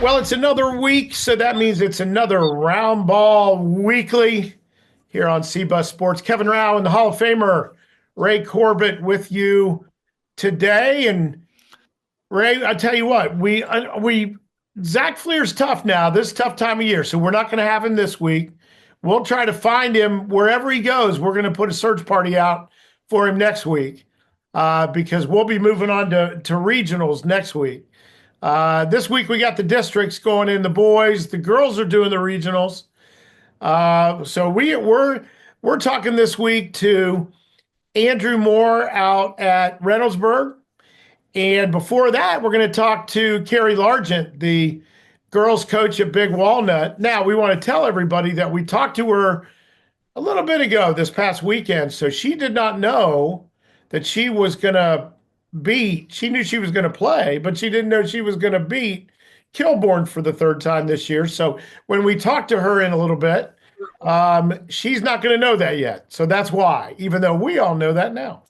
Well, it's another week, so that means it's another Roundball weekly here on CBUS Sports. Kevin Rao and the Hall of Famer Ray Corbett with you today. And Ray, I tell you what, we Zach Fleer's tough now. This is a tough time of year, so we're not going to have him this week. We'll try to find him wherever he goes. We're going to put a search party out for him next week because we'll be moving on to regionals next week. This week we got the districts going in. The boys, the girls are doing the regionals. So we're talking this week to Andrew Moore out at Reynoldsburg, and before that we're going to talk to Carey Largent, the girls coach at Big Walnut. Now we want to tell everybody that we talked to her a little bit ago this past weekend, so she did not know that she was going to she knew she was going to play, but she didn't know she was going to beat Kilbourne for the third time this year. So when we talk to her in a little bit, she's not going to know that yet. So that's why, even though we all know that now.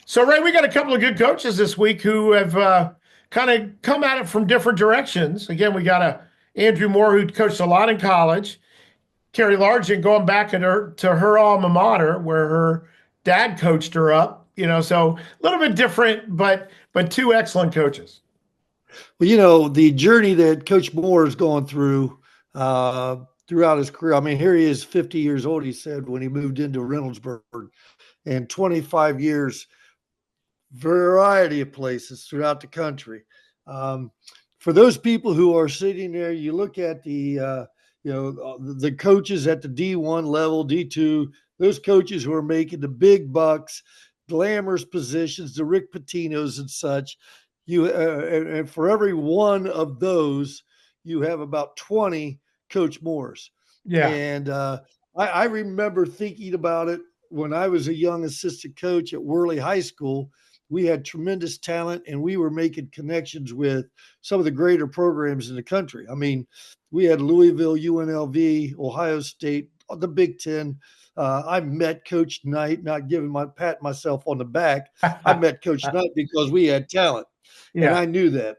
So Ray, we got a couple of good coaches this week who have kind of come at it from different directions. Again, we got Andrew Moore, who coached a lot in college. Carey Largent going back to her alma mater, where her dad coached her up. So a little bit different, but two excellent coaches. Well, the journey that Coach Moore is going through throughout his career. I mean, here he is, 50 years old, he said, when he moved into Reynoldsburg, and 25 years, variety of places throughout the country. For those people who are sitting there, you look at the coaches at the D1 level, D2, those coaches who are making the big bucks, glamorous positions, the Rick Pitino's and such. And for every one of those, you have about 20 Coach Moores. Yeah. And I remember thinking about it when I was a young assistant coach at Worley High School. We had tremendous talent, and we were making connections with some of the greater programs in the country. I mean, we had Louisville, UNLV, Ohio State, the Big Ten. I met Coach Knight, not giving pat myself on the back. I met Coach Knight because we had talent, and I knew that.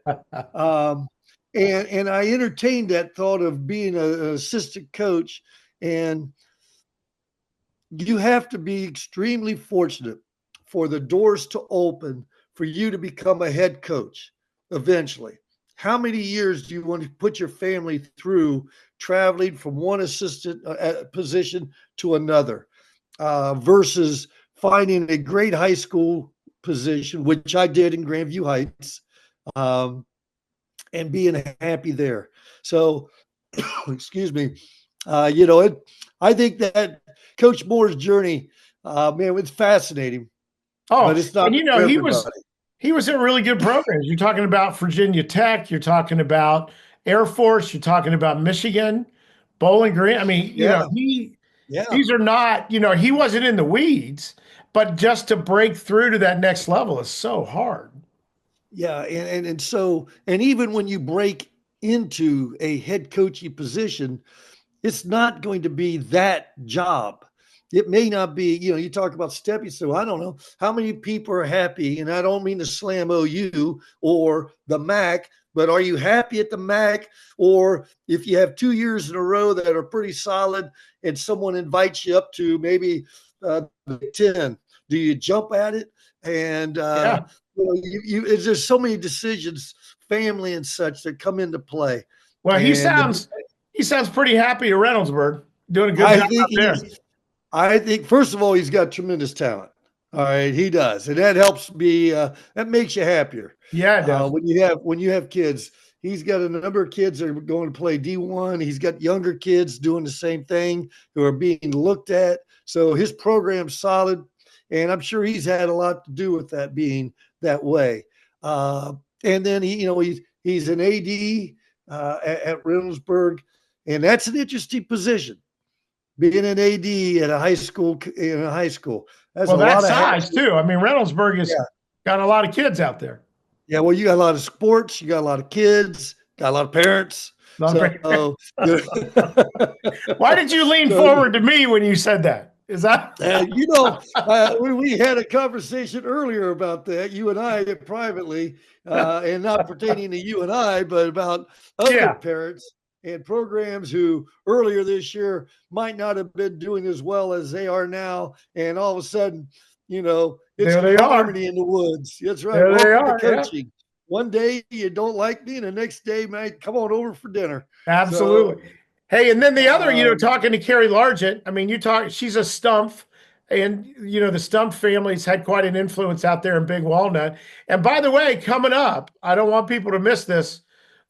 And I entertained that thought of being an assistant coach, and you have to be extremely fortunate for the doors to open for you to become a head coach eventually. How many years do you want to put your family through traveling from one assistant position to another versus finding a great high school position, which I did in Grandview Heights, and being happy there? So, excuse me, I think that Coach Moore's journey, man, it's fascinating. Oh, but it's not. And he was in really good programs. You're talking about Virginia Tech. You're talking about Air Force. You're talking about Michigan, Bowling Green. I mean, these are not. He wasn't in the weeds, but just to break through to that next level is so hard. Yeah, and so even when you break into a head coaching position, it's not going to be that job. It may not be, you talk about stepping stone. I don't know how many people are happy, and I don't mean to slam OU or the MAC, but are you happy at the MAC? Or if you have 2 years in a row that are pretty solid and someone invites you up to maybe the 10, do you jump at it? And there's so many decisions, family and such, that come into play. Well, he sounds pretty happy at Reynoldsburg, doing a good job up there. I think, first of all, he's got tremendous talent. All right, he does, and that helps me. That makes you happier. Yeah, it does. When you have kids, he's got a number of kids that are going to play D1. He's got younger kids doing the same thing who are being looked at. So his program's solid, and I'm sure he's had a lot to do with that being that way. And then he's an AD at Reynoldsburg, and that's an interesting position. Being an AD at a high school, that's a lot of size too. I mean, Reynoldsburg has got a lot of kids out there. Yeah, well, you got a lot of sports, you got a lot of kids, got a lot of parents. Why did you lean forward to me when you said that? Is that? We had a conversation earlier about that, you and I privately, and not pertaining to you and I, but about other parents and programs who earlier this year might not have been doing as well as they are now. And all of a sudden, it's harmony in the woods. That's right. There Welcome to coaching. Yeah. One day you don't like me, and the next day, man, come on over for dinner. Absolutely. So, hey, and then the other, talking to Carey Largent, I mean, she's a Stumpf, and, the Stumpf family's had quite an influence out there in Big Walnut. And by the way, coming up, I don't want people to miss this,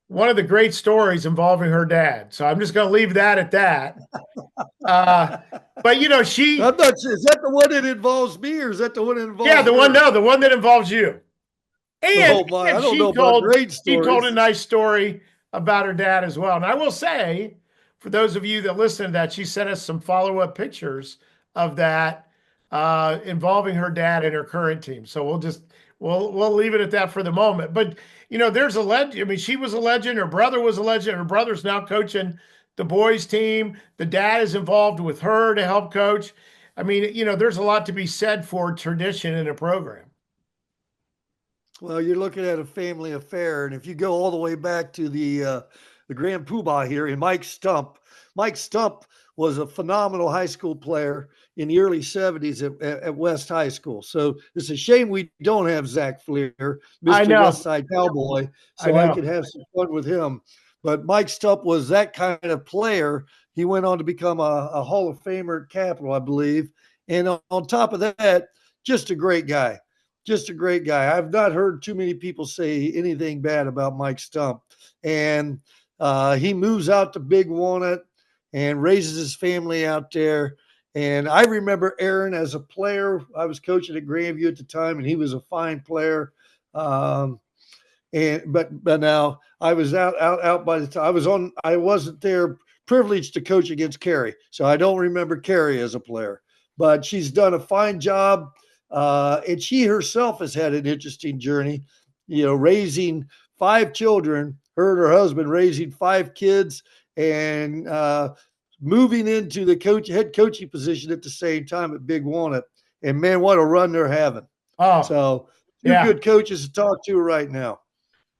one of the great stories involving her dad. So I'm just going to leave that at that. But, I'm not sure, is that the one that involves me, or is that the one that involves the one that involves you. And, she told a nice story about her dad as well. And I will say, for those of you that listen to that, she sent us some follow-up pictures of that involving her dad and her current team. So we'll leave it at that for the moment. But, there's a legend. I mean, she was a legend. Her brother was a legend. Her brother's now coaching the boys team. The dad is involved with her to help coach. I mean, there's a lot to be said for tradition in a program. Well, you're looking at a family affair, and if you go all the way back to the Grand Poobah here in Mike Stump was a phenomenal high school player in the early 70s at West High School. So it's a shame we don't have Zach Fleer, Mr. West Side Cowboy, so I could have some fun with him. But Mike Stump was that kind of player. He went on to become a Hall of Famer at Capital, I believe. And on top of that, just a great guy. Just a great guy. I've not heard too many people say anything bad about Mike Stump. And he moves out to Big Walnut and raises his family out there. And I remember Aaron as a player. I was coaching at Grandview at the time, and he was a fine player. But now I was out by the time I wasn't there privileged to coach against Carey. So I don't remember Carey as a player. But she's done a fine job. And she herself has had an interesting journey, raising 5 children, her and her husband raising 5 kids, and moving into the head coaching position at the same time at Big Walnut. And man, what a run they're having. Oh, so two good coaches to talk to right now.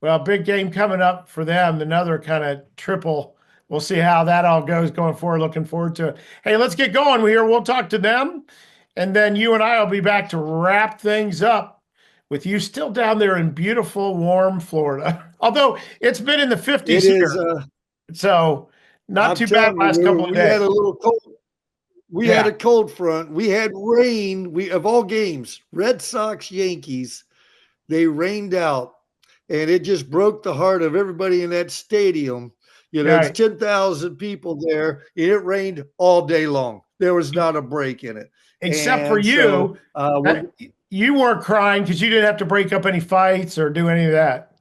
Well, big game coming up for them. Another kind of triple. We'll see how that all goes going forward. Looking forward to it. Hey, let's get going here. We'll talk to them. And then you and I will be back to wrap things up with you still down there in beautiful, warm Florida. Although it's been in the 50s here. So not too bad last couple of days. We had a little cold. We had a cold front. We had rain. Of all games, Red Sox, Yankees, they rained out. And it just broke the heart of everybody in that stadium. It's 10,000 people there. And it rained all day long. There was not a break in it. Except for you, you weren't crying because you didn't have to break up any fights or do any of that.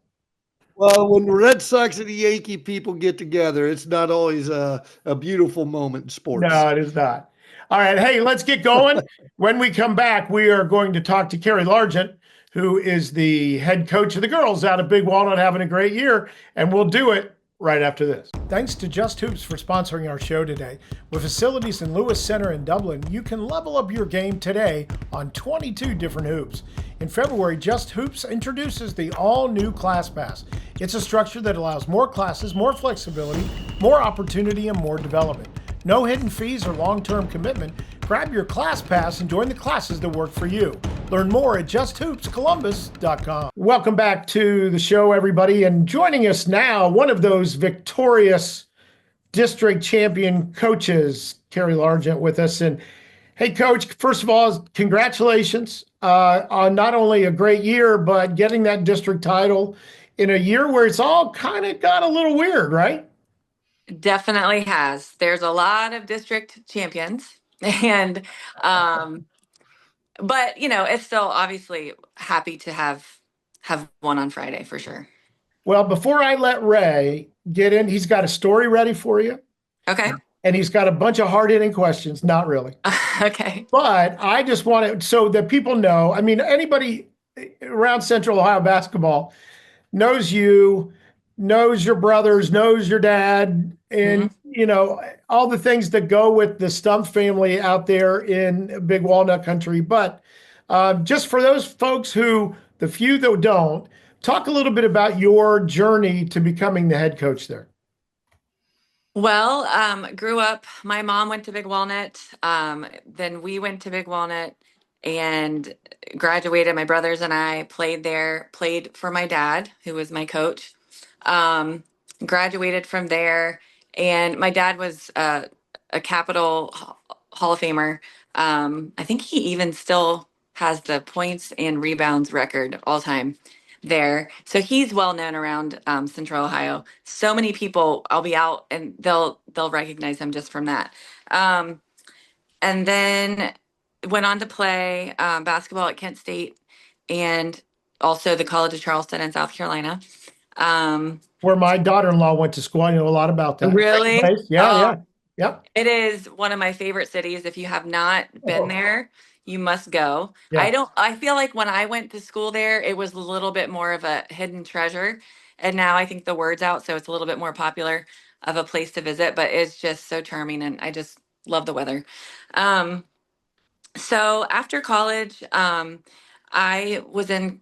Well, when the Red Sox and the Yankee people get together, it's not always a beautiful moment in sports. No, it is not. All right. Hey, let's get going. When we come back, we are going to talk to Carey Largent, who is the head coach of the girls out of Big Walnut, having a great year, and we'll do it right after this. Thanks to Just Hoops for sponsoring our show today. With facilities in Lewis Center in Dublin, you can level up your game today on 22 different hoops. In February, Just Hoops introduces the all-new Class Pass. It's a structure that allows more classes, more flexibility, more opportunity, and more development. No hidden fees or long-term commitment. Grab your Class Pass and join the classes that work for you. Learn more at justhoopscolumbus.com. Welcome back to the show, everybody. And joining us now, one of those victorious district champion coaches, Carey Largent, with us. And hey, Coach, first of all, congratulations on not only a great year, but getting that district title in a year where it's all kind of got a little weird, right? Definitely has. There's a lot of district champions, and but it's still obviously happy to have one on Friday for sure. Well, before I let Ray get in, he's got a story ready for you. Okay. And he's got a bunch of hard-hitting questions. Not really. Okay. But I just want to, so that people know, I mean, anybody around Central Ohio basketball knows you, knows your brothers, knows your dad. And, all the things that go with the Stump family out there in Big Walnut Country. But just for those folks the few that don't, talk a little bit about your journey to becoming the head coach there. Well, grew up, my mom went to Big Walnut. Then we went to Big Walnut and graduated. My brothers and I played there, played for my dad, who was my coach. Um, Graduated from there. And my dad was a Hall of Famer. I think he even still has the points and rebounds record all time there. So he's well known around Central Ohio. So many people, I'll be out and they'll recognize him just from that. Um, and then went on to play basketball at Kent State and also the College of Charleston in South Carolina. Where my daughter-in-law went to school. I know a lot about that. Really? Yeah, yeah. Yep. It is one of my favorite cities. If you have not been there, you must go. Yeah. I feel like when I went to school there, it was a little bit more of a hidden treasure. And now I think the word's out, so it's a little bit more popular of a place to visit, but it's just so charming and I just love the weather. Um, so after college, I was in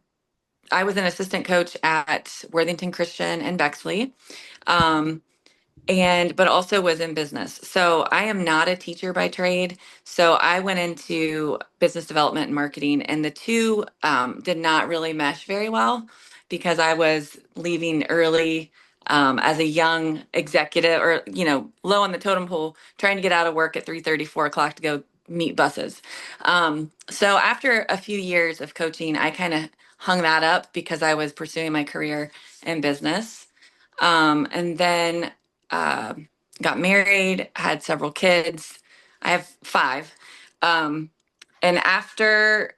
I was an assistant coach at Worthington Christian in Bexley. Um, but also was in business. So I am not a teacher by trade. So I went into business development and marketing, and the two did not really mesh very well because I was leaving early as a young executive, or low on the totem pole, trying to get out of work at 3:30, 4 o'clock to go meet buses. So after a few years of coaching, I kind of hung that up because I was pursuing my career in business. And then uh, got married, had several kids. I have five. Um, and after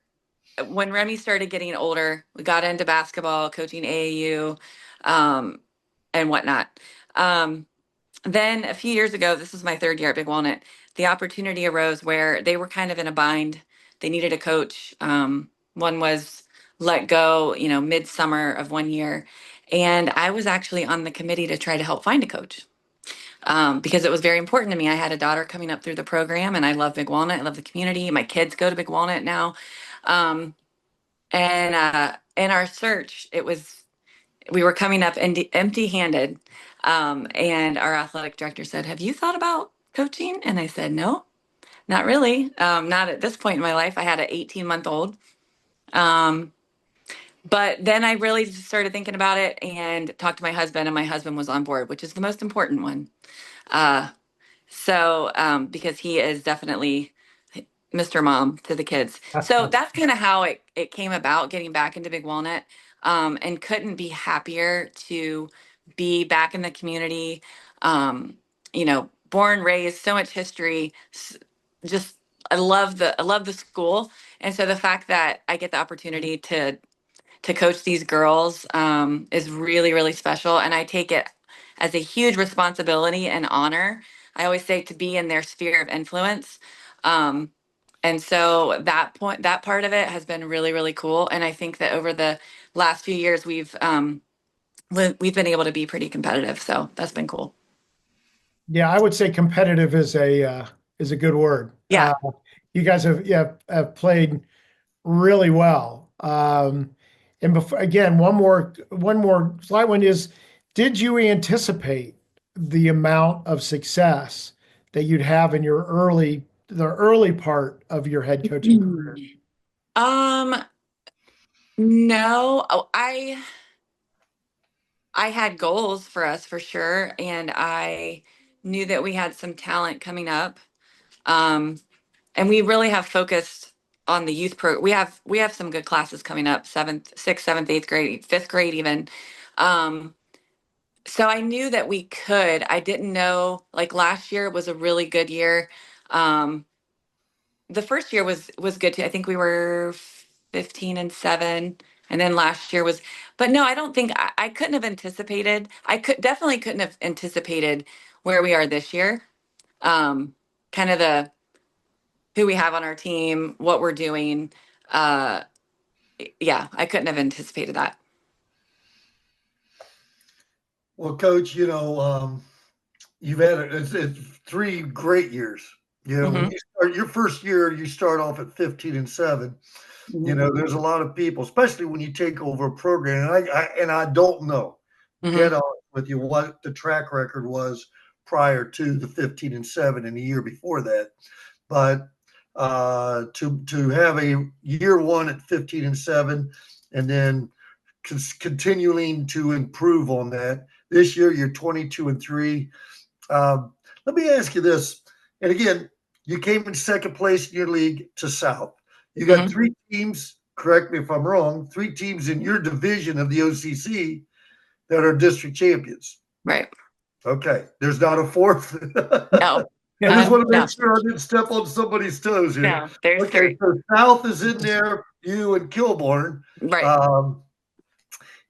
when Remy started getting older, we got into basketball, coaching AAU, and whatnot. Um, then a few years ago, this was my third year at Big Walnut, the opportunity arose where they were kind of in a bind. They needed a coach. One was let go, midsummer of one year. And I was actually on the committee to try to help find a coach because it was very important to me. I had a daughter coming up through the program, and I love Big Walnut. I love the community. My kids go to Big Walnut now. Um, and in our search, we were coming up empty-handed. And our athletic director said, "Have you thought about coaching?" And I said, "No, not really. Not at this point in my life." I had an 18-month-old. But then I really started thinking about it and talked to my husband, and my husband was on board, which is the most important one. Uh, because he is definitely Mr. Mom to the kids. So that's kind of how it came about, getting back into Big Walnut, and couldn't be happier to be back in the community. Born, raised, so much history. Just I love the school, and so the fact that I get the opportunity to coach these girls is really, really special. And I take it as a huge responsibility and honor. I always say to be in their sphere of influence. And so that part of it has been really, really cool. And I think that over the last few years, we've been able to be pretty competitive. So that's been cool. Yeah, I would say competitive is a good word. Yeah. You guys have played really well. And before, again, one more slight one is, did you anticipate the amount of success that you'd have in the early part of your head coaching career? No. I had goals for us for sure, and I knew that we had some talent coming up. And we really have focused on the youth pro. We have some good classes coming up: sixth, seventh, eighth grade, fifth grade, even. Um, so I knew that we could. I didn't know, like last year was a really good year. Um, the first year was good too. I think we were 15-7, and then last year was. But no, I don't think I couldn't have anticipated. Definitely couldn't have anticipated where we are this year. Kind of the who we have on our team, what we're doing. Uh, yeah, I couldn't have anticipated that. Well, Coach, you've had it's 3 great years. You know, when Hmm. you start your first year, you start off at 15-7. You Hmm. know, there's a lot of people, especially when you take over a program. And I don't know, Hmm. dead on with you, what the track record was prior to the 15-7 and the year before that. But to have a year one at 15-7, and then continuing to improve on that. This year, you're 22-3. Let me ask you this. And again, you came in second place in your league to South. You got Hmm. 3 teams, correct me if I'm wrong, 3 teams in your division of the OCC that are district champions. Right. Okay. There's not a fourth. No. I just want to No. make sure I didn't step on somebody's toes here. No. There's Okay. 3. So South is in there, you and Kilbourne. Right.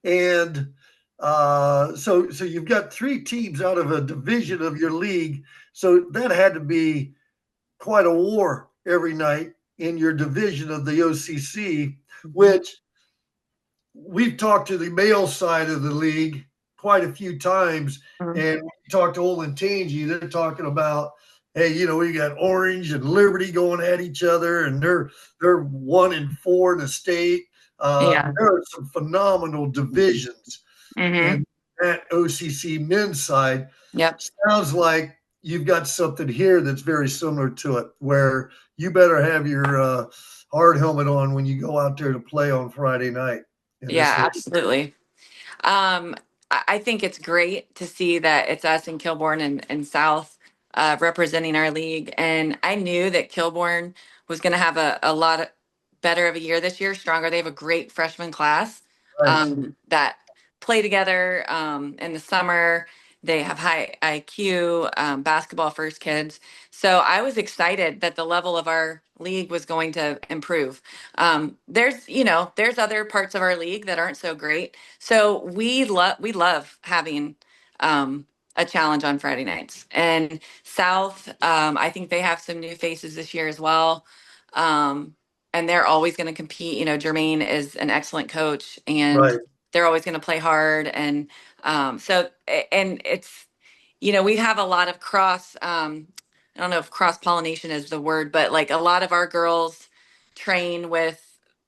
And so you've got 3 teams out of a division of your league. So that had to be quite a war every night in your division of the OCC, which we've talked to the male side of the league quite a few times. Mhm. And when you talk to Olentangy, they're talking about, hey, you know, we got Orange and Liberty going at each other, and they're 1-4 in the state. Yeah. There are some phenomenal divisions Hmm. in that OCC men's side. Yep. Sounds like you've got something here that's very similar to it, where you better have your hard helmet on when you go out there to play on Friday night. Yeah, absolutely. I think it's great to see that it's us in Kilbourne and South representing our league. And I knew that Kilbourne was going to have a lot better of a year this year, stronger. They have a great freshman class Right. that play together in the summer. They have high IQ, basketball first kids. So I was excited that the level of our league was going to improve. There's other parts of our league that aren't so great. So we love having a challenge on Friday nights. And South, I think they have some new faces this year as well. And they're always going to compete. You know, Jermaine is an excellent coach, and Right. they're always going to play hard. And and it's, we have a lot of I don't know if cross pollination is the word, but like a lot of our girls train with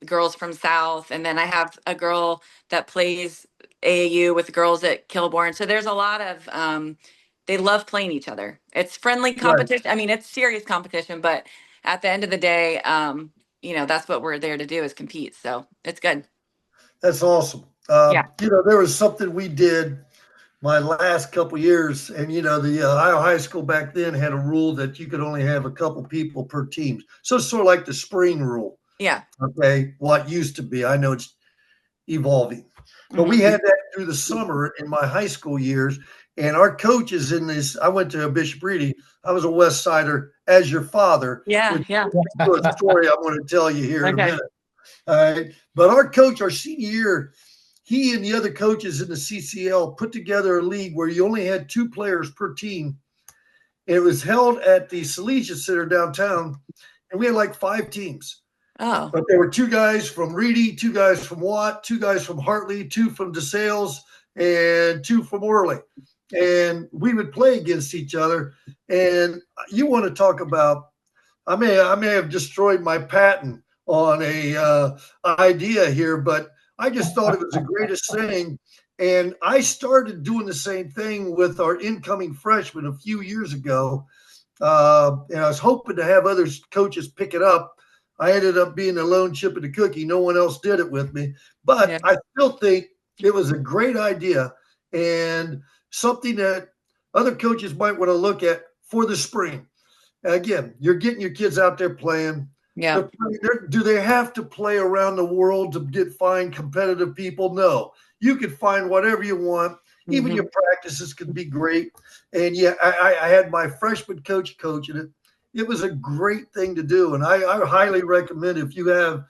girls from South. And then I have a girl that plays AAU with the girls at Kilbourne. So there's a lot of, they love playing each other. It's friendly Right. competition. I mean, it's serious competition, but at the end of the day, that's what we're there to do, is compete. So it's good. That's awesome. Yeah. There was something we did my last couple years, and the Ohio high school back then had a rule that you could only have a couple people per team. So it's sort of like the spring rule. Yeah. Okay, what used to be. I know it's evolving, but we Hmm. had that through the summer in my high school years. And our coaches in this, I went to Bishop Reedy. I was a West Sider, as your father, Yeah. which Yeah. is a story I'm going to tell you here in a Okay. minute. All right. But our coach, our senior year, he and the other coaches in the CCL put together a league where you only had 2 players per team. It was held at the Silesia Center downtown, and we had like 5 teams. Oh. But there were 2 guys from Reedy, 2 guys from Watt, 2 guys from Hartley, 2 from DeSales, and 2 from Worley. And we would play against each other. And you want to talk about, I may have destroyed my patent on a idea here, but I just thought it was the greatest thing. And I started doing the same thing with our incoming freshmen a few years ago. And I was hoping to have other coaches pick it up. I ended up being the lone chip of the cookie. No one else did it with me. But Yeah. I still think it was a great idea and something that other coaches might want to look at for the spring. Again, you're getting your kids out there playing. Yeah. Do they have to play around the world to find competitive people? No. You can find whatever you want. Even Hmm. your practices can be great. And yeah, I had my freshman coach coaching it. It was a great thing to do. And I highly recommend, if you have,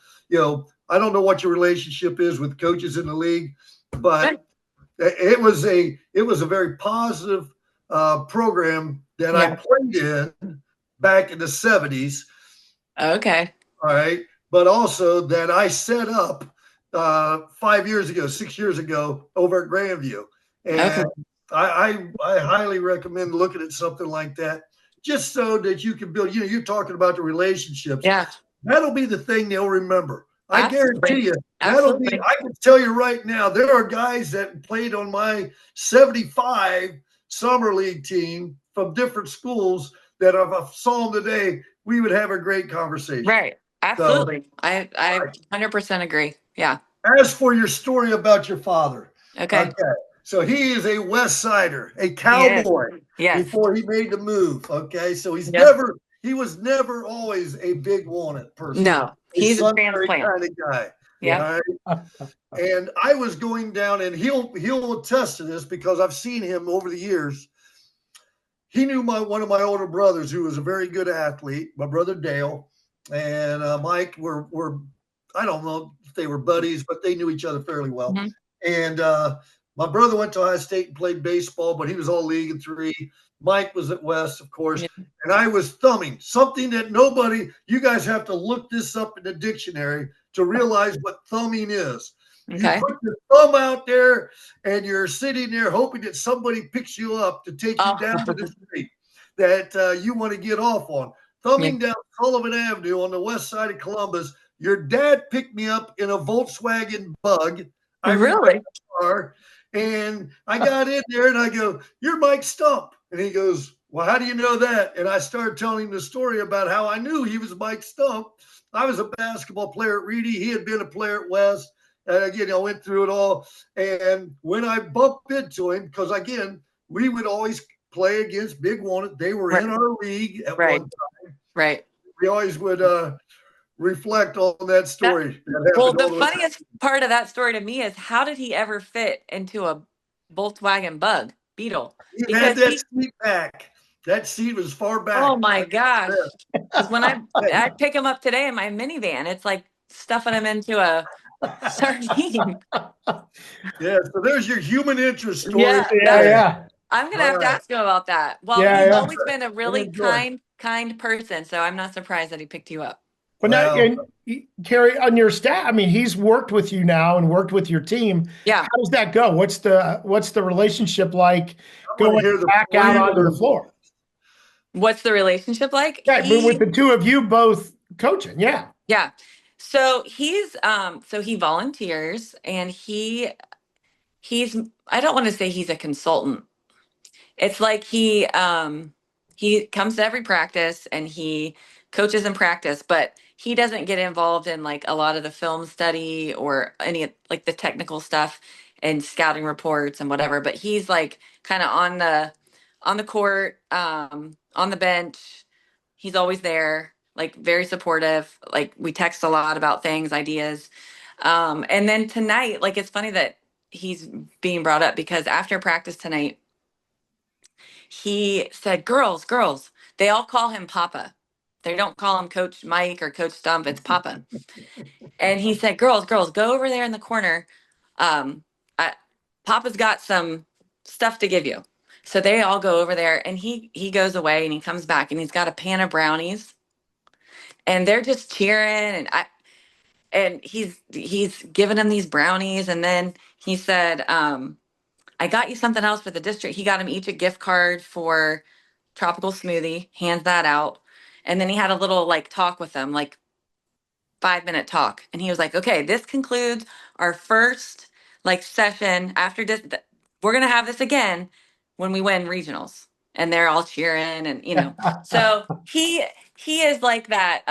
I don't know what your relationship is with coaches in the league, but it was a very positive program that I Yeah. played in back in the 70s. Okay. All right. But also that I set up 6 years ago over at Grandview. Okay. And I highly recommend looking at something like that, just so that you can build. You're talking about the relationships. Yeah, That'll be the thing they'll remember. I absolutely. guarantee you. That'll be. Absolutely. I can tell you right now, there are guys that played on my '75 summer league team from different schools that if I saw them today, we would have a great conversation. Right. Absolutely. I 100% agree. Yeah. As for your story about your father, Okay. so he is a West Sider, a He is. cowboy Yes. before he made the move. Okay, so Yep. he was never always a big Walnut person. No, he's a Sunbury transplant. kind of guy. Yeah. All right? And I was going down, and he'll attest to this because I've seen him over the years. He knew one of my older brothers who was a very good athlete, my brother Dale, and Mike were I don't know if they were buddies, but they knew each other fairly well. Mhm. And my brother went to Ohio State and played baseball, but he was all League and 3. Mike was at West, of course, Yeah. and I was thumbing something that you guys have to look this up in the dictionary to realize what thumbing is. Okay. You put your thumb out there and you're sitting there hoping that somebody picks you up to take you down to the street that you want to get off on. Thumbing down Sullivan Avenue on the west side of Columbus. Your dad picked me up in a Volkswagen Bug. I Really? car, and I got in there and I go, "You're Mike Stump." And he goes, "Well, how do you know that?" And I started telling him the story about how I knew he was Mike Stump. I was a basketball player at Reedy. He had been a player at West. And again, I went through it all. And when I bumped into him, because again, we would always play against Big Walnut. They were in our league at one time. Right. We always would reflect on that story. Well, the funniest part of that story to me is how did he ever fit into a Volkswagen Bug Beetle? He had that seat back. That seat was far back. Oh my gosh! Because when I pick him up today in my minivan, it's like stuffing him into a sardine. Yeah, so there's your human interest story. Yeah. I'm gonna have to ask him about that. Well, he's always been a really kind person, so I'm not surprised that he picked you up. But now, and Carey, on your staff, I mean, he's worked with you now and worked with your team. Yeah. How does that go? What's the relationship like going back out onto the floor? What's the relationship like? Yeah, with the two of you both coaching. Yeah. Yeah. So he's so he volunteers and he's I don't want to say he's a consultant. It's like he comes to every practice and he coaches in practice, but he doesn't get involved in like a lot of the film study or any like the technical stuff and scouting reports and whatever. But he's like kind of on the court, on the bench. He's always there, like very supportive. Like we text a lot about things, ideas. And then tonight, like it's funny that he's being brought up because after practice tonight, he said, girls, they all call him Papa. They don't call him Coach Mike or Coach Stump. It's Papa. And he said, girls, go over there in the corner. Papa's got some stuff to give you. So they all go over there and he goes away and he comes back and he's got a pan of brownies and they're just cheering and he's giving them these brownies. And then he said, I got you something else for the district. He got them each a gift card for tropical smoothie, hands that out. And then he had a little like talk with them, like 5-minute talk. And he was like, okay, this concludes our first like session after this. We're going to have this again when we win regionals. And they're all cheering and, so he is like that.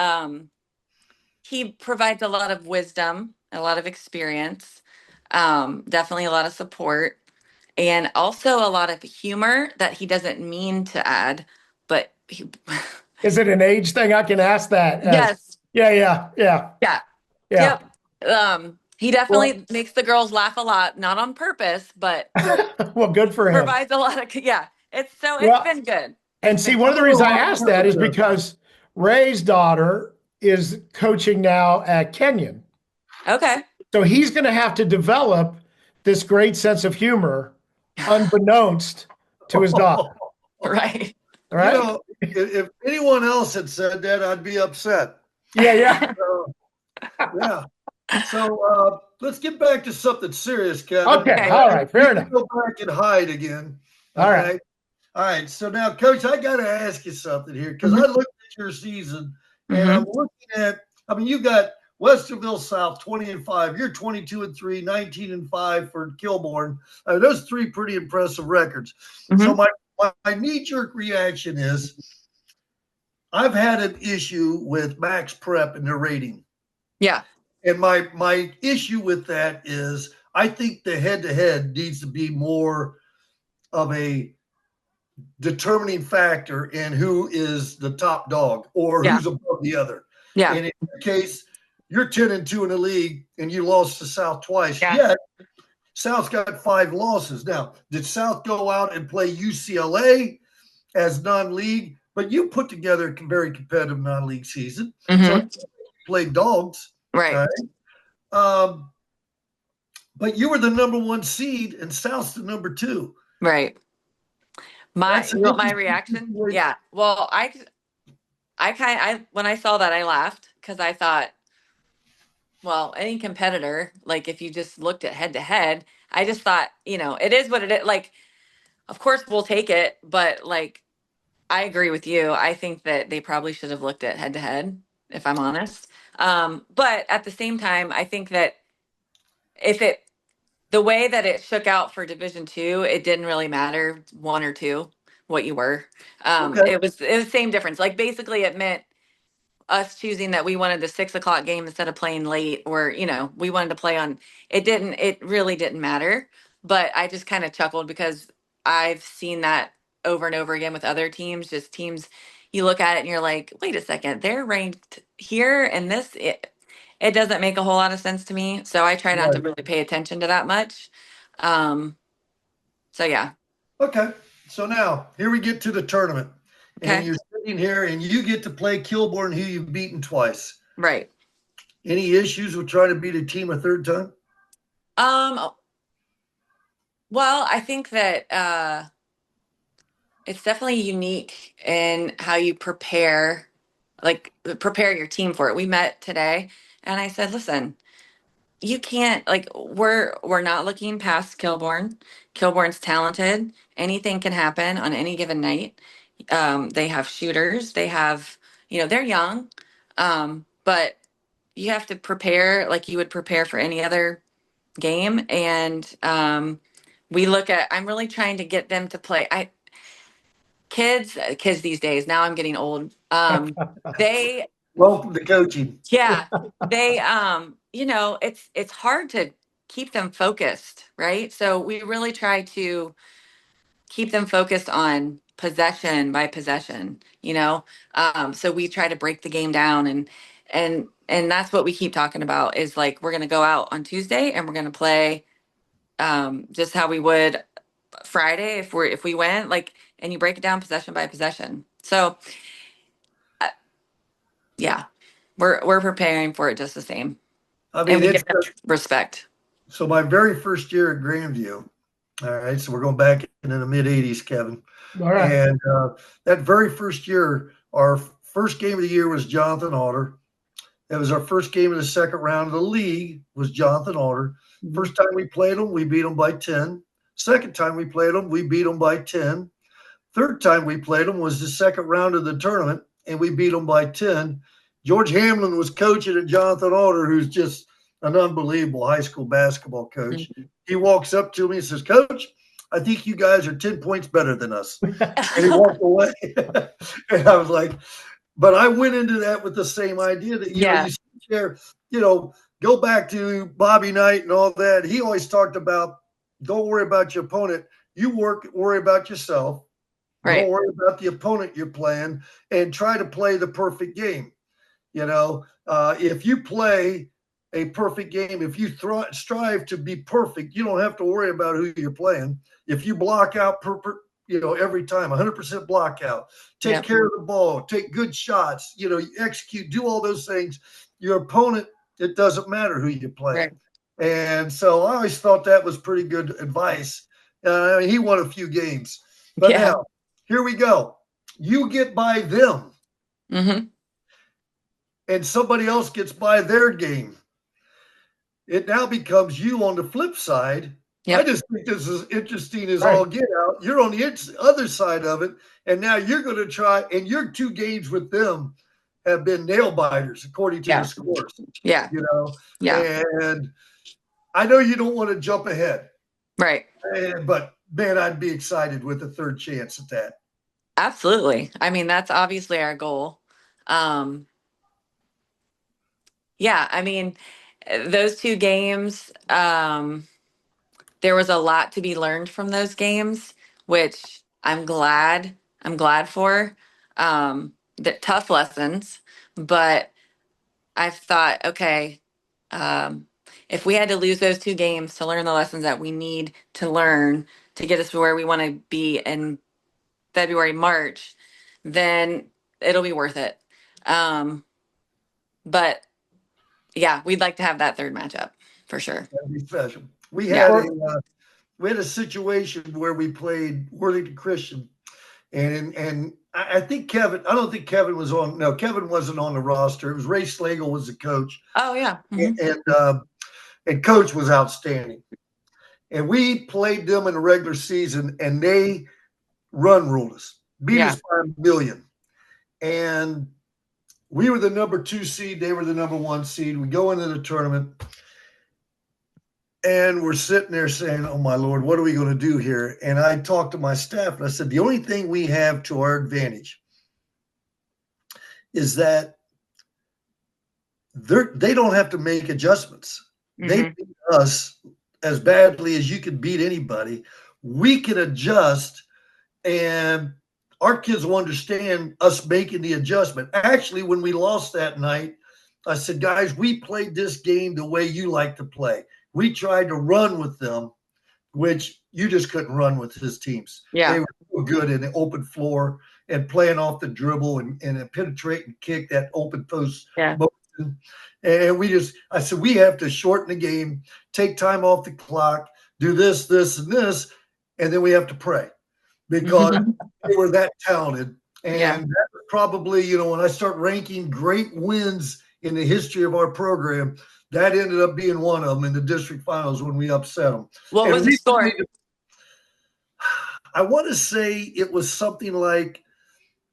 He provides a lot of wisdom, a lot of experience, definitely a lot of support. And also a lot of humor that he doesn't mean to add, but is it an age thing? I can ask that. Yes. Yeah. Yep. He definitely makes the girls laugh a lot, not on purpose, but well, good for him. Provides a lot of it's been good. And see, one of the reasons I asked that is because Ray's daughter is coaching now at Kenyon. Okay. So he's going to have to develop this great sense of humor unbeknownst to his daughter. Right. If anyone else had said that, I'd be upset. Yeah. So let's get back to something serious, Kevin. Okay, all right, fair enough. Go back and hide again. All Okay. right. All right. So now, Coach, I got to ask you something here because I looked at your season and I'm looking at. I mean, you got Westerville South 20-5. You're 22-3, 19-5 for Kilbourne. Those three pretty impressive records. So my knee-jerk reaction is I've had an issue with Max Prep and their rating. Yeah. And my issue with that is I think the head-to-head needs to be more of a determining factor in who is the top dog or who's above the other. Yeah. And in your case, you're 10-2 in the league and you lost to South twice. Yeah. Yet South's got 5 losses. Now, did South go out and play UCLA as non-league? But you put together a very competitive non-league season. So you played dogs. Right. But you were the number 1 seed and South's the number 2. Right. My reaction? Yeah. Well, I when I saw that, I laughed because I thought, well, any competitor, like if you just looked at head to head, I just thought, it is what it is. Like, of course we'll take it, but like, I agree with you. I think that they probably should have looked at head to head, if I'm honest. But at the same time, I think that the way that it shook out for Division II, it didn't really matter 1 or 2 what you were. It was the same difference. Like basically, it meant us choosing that we wanted the 6 o'clock game instead of playing late, or we wanted to play on. It really didn't matter. But I just kind of chuckled because I've seen that over and over again with other teams. Just teams, you look at it and you're like, wait a second, they're ranked here, and this. It doesn't make a whole lot of sense to me. So I try not to really pay attention to that much. So yeah. Okay. So now here we get to the tournament. Okay. And you're sitting here and you get to play Kilbourne, who you've beaten twice. Right. Any issues with trying to beat a team a third time? Well, I think that it's definitely unique in how you prepare your team for it. We met today and I said, listen, you can't, like, we're not looking past Kilbourne. Kilbourne's talented. Anything can happen on any given night. They have shooters. They have, they're young. But you have to prepare like you would prepare for any other game. And I'm really trying to get them to play. Kids these days, now I'm getting old. They Welcome to coaching. Yeah, they it's hard to keep them focused, right? So we really try to keep them focused on possession by possession, so we try to break the game down, and that's what we keep talking about is like we're going to go out on Tuesday and we're going to play just how we would Friday if we went, like, and you break it down possession by possession. So yeah, we're preparing for it just the same. I mean, and we give them respect. So my very first year at Grandview, all right, so we're going back into the mid-'80s, Kevin. All right. And that very first year, our first game of the year was Jonathan Alder. That was our first game of the second round of the league was Jonathan Alder. First time we played them, we beat them by 10. Second time we played them, we beat them by 10. Third time we played them was the second round of the tournament, and we beat them by 10. George Hamlin was coaching at Jonathan Alder, who's just an unbelievable high school basketball coach. Mm-hmm. He walks up to me and says, Coach, I think you guys are 10 points better than us. And he walked away. And I was like, but I went into that with the same idea that, you know, you sit there, go back to Bobby Knight and all that. He always talked about, don't worry about your opponent. You worry about yourself. Right. Don't worry about the opponent you're playing and try to play the perfect game. If you play a perfect game, if you strive to be perfect, you don't have to worry about who you're playing. If you block out, every time, 100% block out, take care of the ball, take good shots, you execute, do all those things. Your opponent, it doesn't matter who you play. Right. And so I always thought that was pretty good advice. He won a few games. But now, here we go. You get by them. Mm-hmm. And somebody else gets by their game. it now becomes you on the flip side. I Yep. just think this is interesting as Right. all get out. You're on the other side of it, and now you're going to try. And your 2 games with them have been nail biters, according to the Yeah. scores. Yeah. You know, Yeah. and I know you don't want to jump ahead, Right. but man, I'd be excited with a third chance at that. Absolutely. I mean, that's obviously our goal. Um, yeah, I mean, those 2 games, there was a lot to be learned from those games, which I'm glad for. The tough lessons, but I've thought, okay, um, if we had to lose those 2 games to learn the lessons that we need to learn to get us to where we want to be in February, March, then it'll be worth it. Um, but yeah, we'd like to have that third matchup for sure. That'd be special. We Yeah. had a situation where we played Worthington Christian, and I think Kevin. I don't think Kevin was on. No, Kevin wasn't on the roster. It was Ray Slagle was the coach, Oh yeah. and and coach was outstanding. And we played them in the regular season, and they run ruled us, beat Yeah. us by a million, and we were the number 2 seed. They were the number 1 seed. We go into the tournament. And we're sitting there saying, "Oh my Lord, what are we going to do here?" And I talked to my staff and I said, "The only thing we have to our advantage is that they don't have to make adjustments. They Mm-hmm. beat us as badly as you could beat anybody. We can adjust, and our kids will understand us making the adjustment." Actually, when we lost that night, I said, "Guys, we played this game the way you like to play. We tried to run with them, which you just couldn't run with his teams. They Yeah. were so good in the open floor and playing off the dribble and a penetrating kick, that open post Yeah. motion. And I said, we have to shorten the game, take time off the clock, do this, this, and this, and then we have to pray because they were that talented. Yeah. And that was probably, when I start ranking great wins in the history of our program, that ended up being one of them in the district finals when we upset them. What And was the score? I want to say it was something like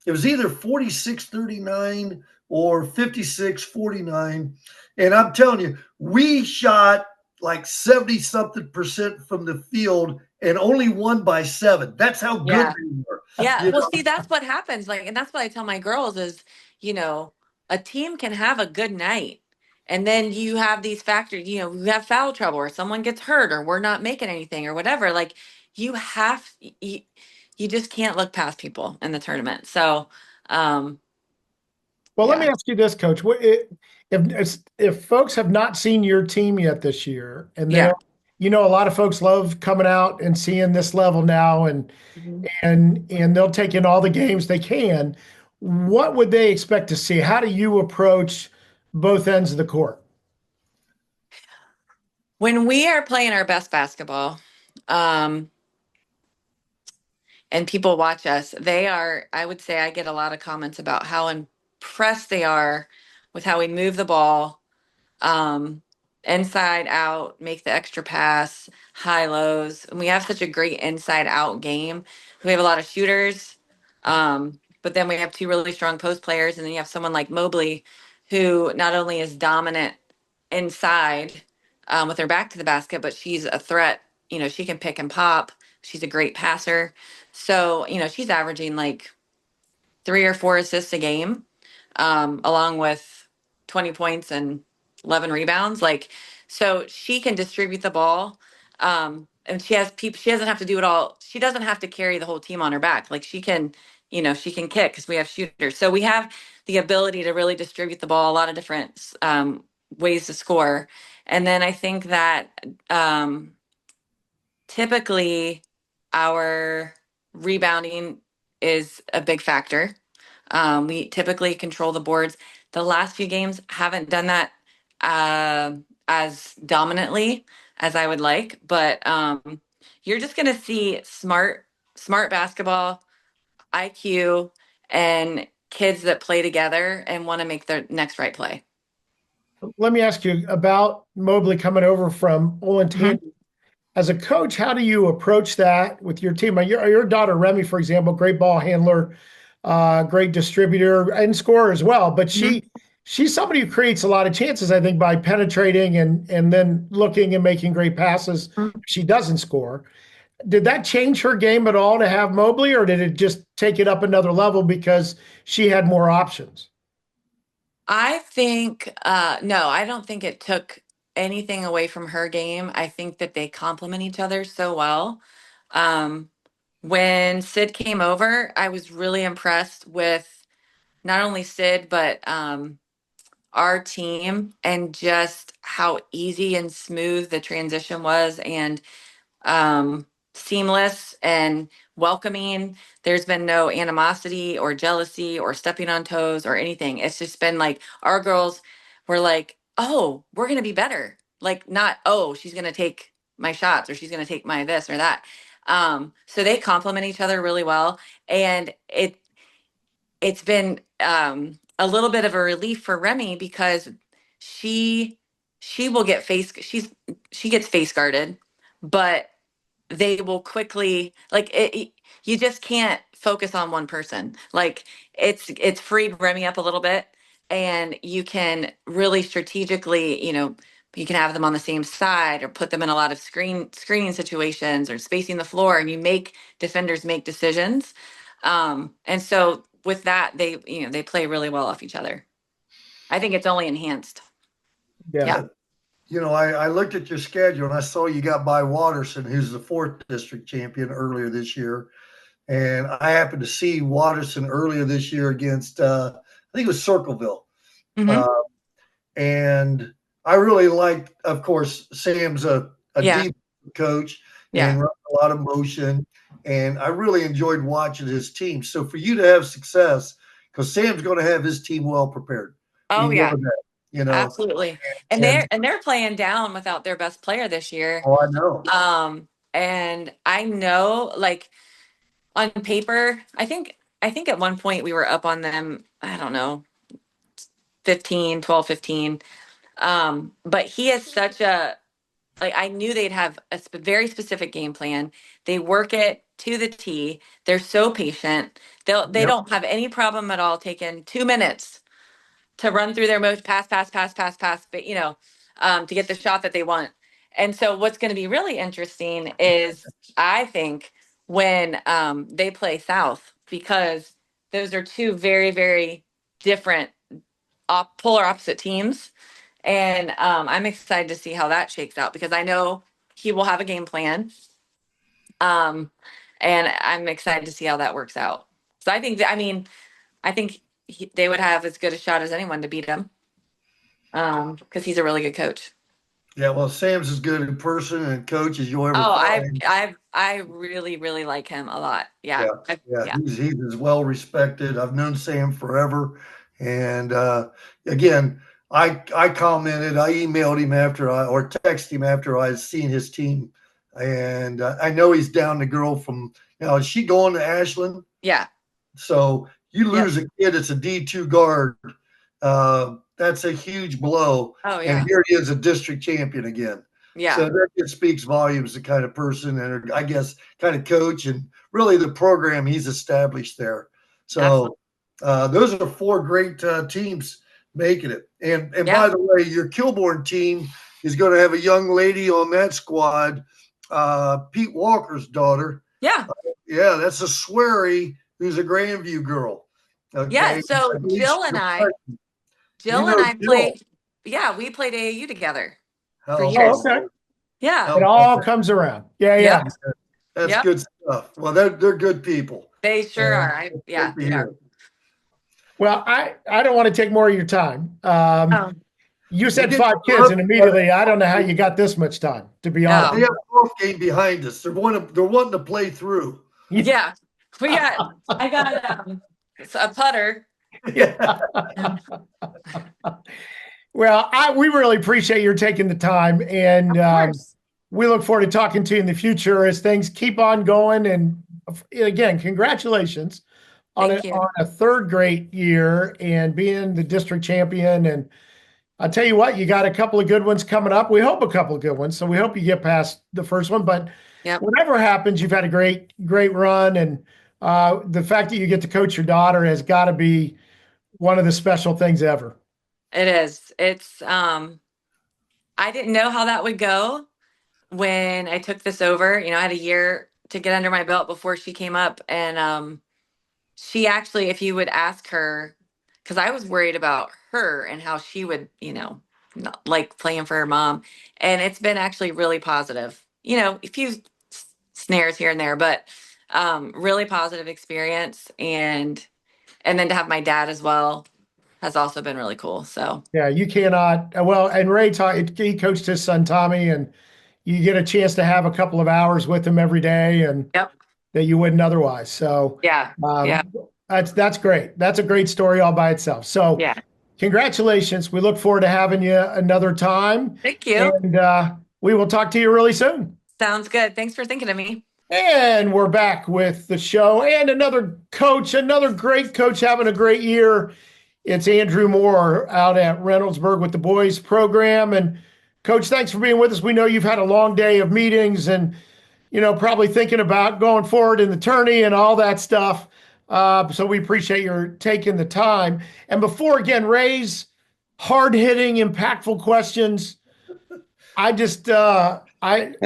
it was either 46-39 or 56-49. And I'm telling you, we shot like 70 something percent from the field and only won by 7. That's how good Yeah. we were. Yeah. You Well, know? see, that's what happens. Like, and that's what I tell my girls is, you know, a team can have a good night. And then you have these factors, you have foul trouble or someone gets hurt or we're not making anything or whatever. Like you have, you just can't look past people in the tournament. So, um, Well, let me yeah. ask you this, Coach. If folks have not seen your team yet this year, and they, Yeah. a lot of folks love coming out and seeing this level now, and Mhm. and they'll take in all the games they can. What would they expect to see? How do you approach both ends of the court? When we are playing our best basketball, um, and people watch us, I would say I get a lot of comments about how impressed they are with how we move the ball, um, inside out, make the extra pass, high lows. And we have such a great inside out game. We have a lot of shooters, but then we have 2 really strong post players. And then you have someone like Mobley, who not only is dominant inside with her back to the basket, but she's a threat. She can pick and pop. She's a great passer. So, she's averaging like 3 or 4 assists a game, along with 20 points and 11 rebounds. Like, so she can distribute the ball. And she has people, she doesn't have to do it all. She doesn't have to carry the whole team on her back. Like she can kick because we have shooters. So we have the ability to really distribute the ball, a lot of different ways to score. And then I think that typically our rebounding is a big factor. We typically control the boards. The last few games haven't done that as dominantly as I would like, but you're just going to see smart basketball, IQ, and kids that play together and want to make their next right play. let me ask you about Mobley coming over from Olentangy. As a coach, how do you approach that with your team? Your daughter Remy, for example, great ball handler, great distributor and scorer as well. But she's somebody who creates a lot of chances, I think, by penetrating and then looking and making great passes. She doesn't score. Did that change her game at all to have Mobley, or did it just take it up another level because she had more options? I think, no, I don't think it took anything away from her game. I think that they complement each other so well. Um, when Sid came over, I was really impressed with not only Sid, but our team and just how easy and smooth the transition was. And seamless and welcoming. There's been no animosity or jealousy or stepping on toes or anything. It's just been like our girls were like, oh, we're going to be better. Like, not, oh, she's going to take my shots or she's going to take my this or that. So they complement each other really well. And it's been a little bit of a relief for Remy because she she will get she gets face guarded, but they will quickly you just can't focus on one person. Like it's freed Remy up a little bit, and you can really strategically, you can have them on the same side or put them in a lot of screening situations or spacing the floor, and you make defenders make decisions. And so with that, they play really well off each other. I think it's only enhanced. Yeah. I looked at your schedule and I saw you got by Watterson, who's the 4th district champion earlier this year. And I happened to see Watterson earlier this year against, I think it was Circleville. And I really liked, of course, Sam's a deep coach and runs a lot of motion. And I really enjoyed watching his team. So for you to have success, because Sam's going to have his team well prepared. Oh, You yeah. know that. Absolutely. And they're playing down without their best player this year. Oh, I know. And I know, like, on paper, I think at one point we were up on them, I don't know, 15. But he is such a, like, I knew they'd have a very specific game plan. They work it to the T. They're so patient. They don't have any problem at all taking 2 minutes to run through their most pass, but to get the shot that they want. And so what's going to be really interesting is, I think, when they play South, because those are two very, very different polar opposite teams. And I'm excited to see how that shakes out, because I know he will have a game plan. And I'm excited to see how that works out. So I think they would have as good a shot as anyone to beat him, because he's a really good coach. Yeah, well, Sam's as good in person and coach as you'll ever find. I really, really like him a lot. Yeah. He's as well respected. I've known Sam forever, and again, I commented, I emailed him or texted him after I had seen his team, and I know he's down the girl from. Is she going to Ashland? Yeah. So you lose a kid that's a D2 guard. That's a huge blow. Oh, yeah. And here he is, a district champion again. Yeah. So that just speaks volumes, the kind of person and I guess kind of coach and really the program he's established there. So those are 4 great teams making it. And by the way, your Kilbourne team is going to have a young lady on that squad, Pete Walker's daughter. Yeah. That's a Swery who's a Grandview girl. Okay? Yeah. So Jill and I played. Yeah, we played AAU together for years. Oh, okay. Yeah. It all comes around. Yeah. That's good stuff. Well, they're good people. They sure are. Well, I don't want to take more of your time. You said 5 kids, and immediately I don't know how you got this much time, to be honest. They have a golf game behind us. They're wanting to play through. Yeah. I got a putter. Yeah. Well, we really appreciate your taking the time, and we look forward to talking to you in the future as things keep on going. And again, congratulations on a 3rd great year and being the district champion. And I'll tell you what, you got a couple of good ones coming up. We hope a couple of good ones. So we hope you get past the first one. But Yep. whatever happens, you've had a great, great run. And the fact that you get to coach your daughter has got to be one of the special things ever. It is. It's I didn't know how that would go when I took this over. I had a year to get under my belt before she came up, and she actually, if you would ask her, because I was worried about her and how she would, not like playing for her mom, and it's been actually really positive. A few snares here and there, but really positive experience, and then to have my dad as well has also been really cool. So Yeah, you cannot. Well, and he coached his son Tommy, and you get a chance to have a couple of hours with him every day, and yep, that you wouldn't otherwise. So yeah, yeah, that's great. That's a great story all by itself. So yeah. congratulations. We look forward to having you another time, Thank you. and we will talk to you really soon. Sounds good. Thanks for thinking of me. And we're back with the show and another coach, another great coach having a great year. It's Andrew Moore out at Reynoldsburg with the boys program. And Coach, thanks for being with us. We know you've had a long day of meetings and, probably thinking about going forward in the tourney and all that stuff. So we appreciate your taking the time. And before, again, Ray's hard-hitting, impactful questions, I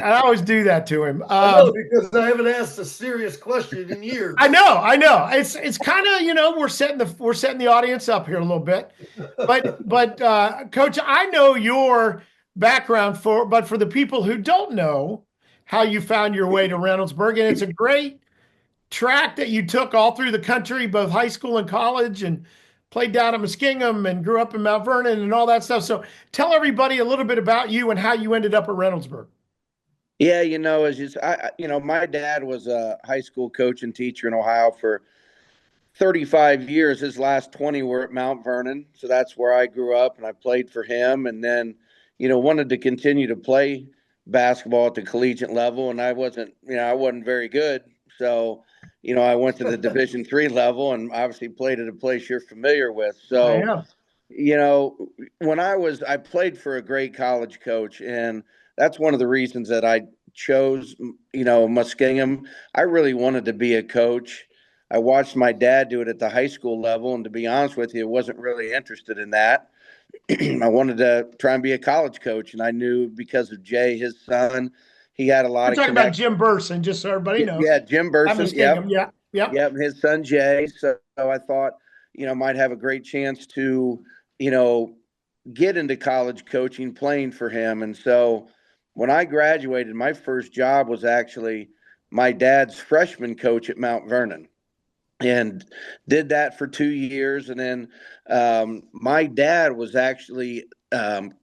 always do that to him. I know, because I haven't asked a serious question in years. I know. It's kind of, we're setting the audience up here a little bit. But Coach, I know your background but for the people who don't know how you found your way to Reynoldsburg, and it's a great track that you took all through the country, both high school and college, and played down at Muskingum and grew up in Mount Vernon and all that stuff. So tell everybody a little bit about you and how you ended up at Reynoldsburg. Yeah, my dad was a high school coach and teacher in Ohio for 35 years. His last 20 were at Mount Vernon. So that's where I grew up, and I played for him. And then, wanted to continue to play basketball at the collegiate level. And I wasn't very good. So, I went to the Division III level and obviously played at a place you're familiar with. So, when I played for a great college coach, and that's one of the reasons that I chose, Muskingum. I really wanted to be a coach. I watched my dad do it at the high school level, and to be honest with you, I wasn't really interested in that. I wanted to try and be a college coach, and I knew because of Jay, his son, he had a lot of talking about Jim Burson, just so everybody knows. Yeah, Jim Burson. Yep. His son Jay. So I thought, might have a great chance to, get into college coaching, playing for him. And so when I graduated, my first job was actually my dad's freshman coach at Mount Vernon, and did that for 2 years. And then my dad was actually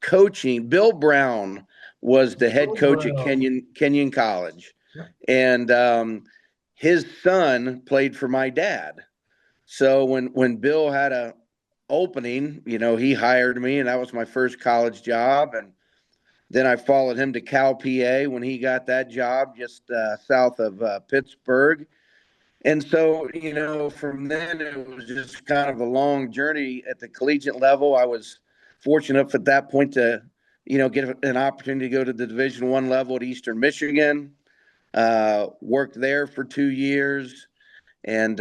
coaching. Bill Brown was the head coach at Kenyon College. Yeah. And his son played for my dad. So when Bill had a opening, he hired me, and that was my first college job. And then I followed him to Cal PA when he got that job just south of Pittsburgh. And so, from then it was just kind of a long journey at the collegiate level. I was fortunate at that point to, get an opportunity to go to the Division I level at Eastern Michigan, worked there for 2 years. And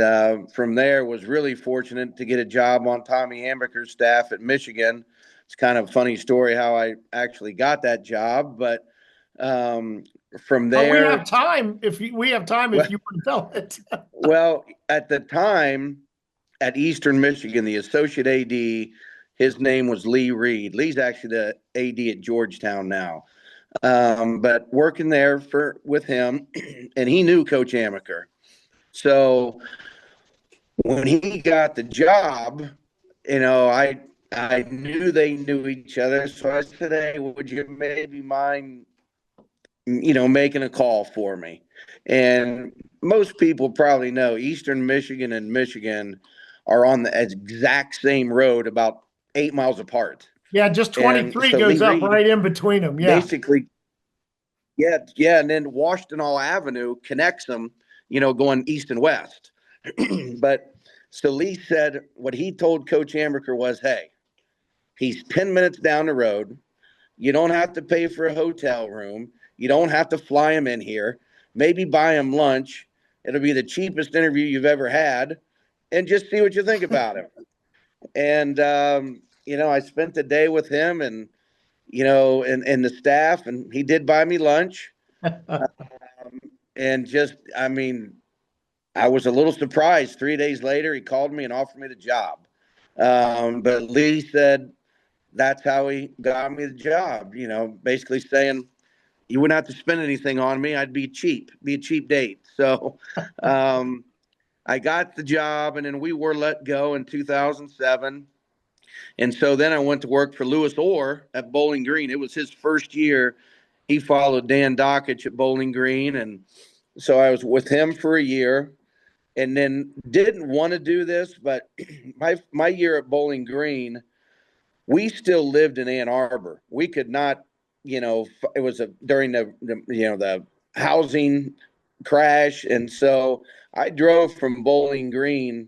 from there was really fortunate to get a job on Tommy Hammaker's staff at Michigan. It's kind of a funny story how I actually got that job, but from there, we have time if you want to tell it. Well, at the time at Eastern Michigan, the associate AD, his name was Lee Reed. Lee's actually the AD at Georgetown now, but working there with him, and he knew Coach Hammaker. So when he got the job, I knew they knew each other. So I said, hey, would you maybe mind, making a call for me? And most people probably know Eastern Michigan and Michigan are on the exact same road, about 8 miles apart. Yeah, just 23 goes up right in between them. Yeah. Basically, yeah. And then Washtenaw Avenue connects them, going east and west. But so Lee said what he told Coach Hammaker was, hey, He's 10 minutes down the road. You don't have to pay for a hotel room. You don't have to fly him in here. Maybe buy him lunch. It'll be the cheapest interview you've ever had, and just see what you think about him. And, I spent the day with him and, and the staff, and he did buy me lunch. And just, I was a little surprised. 3 days later, he called me and offered me the job. But Lee said that's how he got me the job, basically saying you wouldn't have to spend anything on me. I'd be a cheap date. So I got the job, and then we were let go in 2007. And so then I went to work for Lewis Orr at Bowling Green. It was his first year. He followed Dan Dockich at Bowling Green. And so I was with him for a year, and then didn't want to do this, but my year at Bowling Green, we still lived in Ann Arbor. We could not, it was during the housing crash. And so I drove from Bowling Green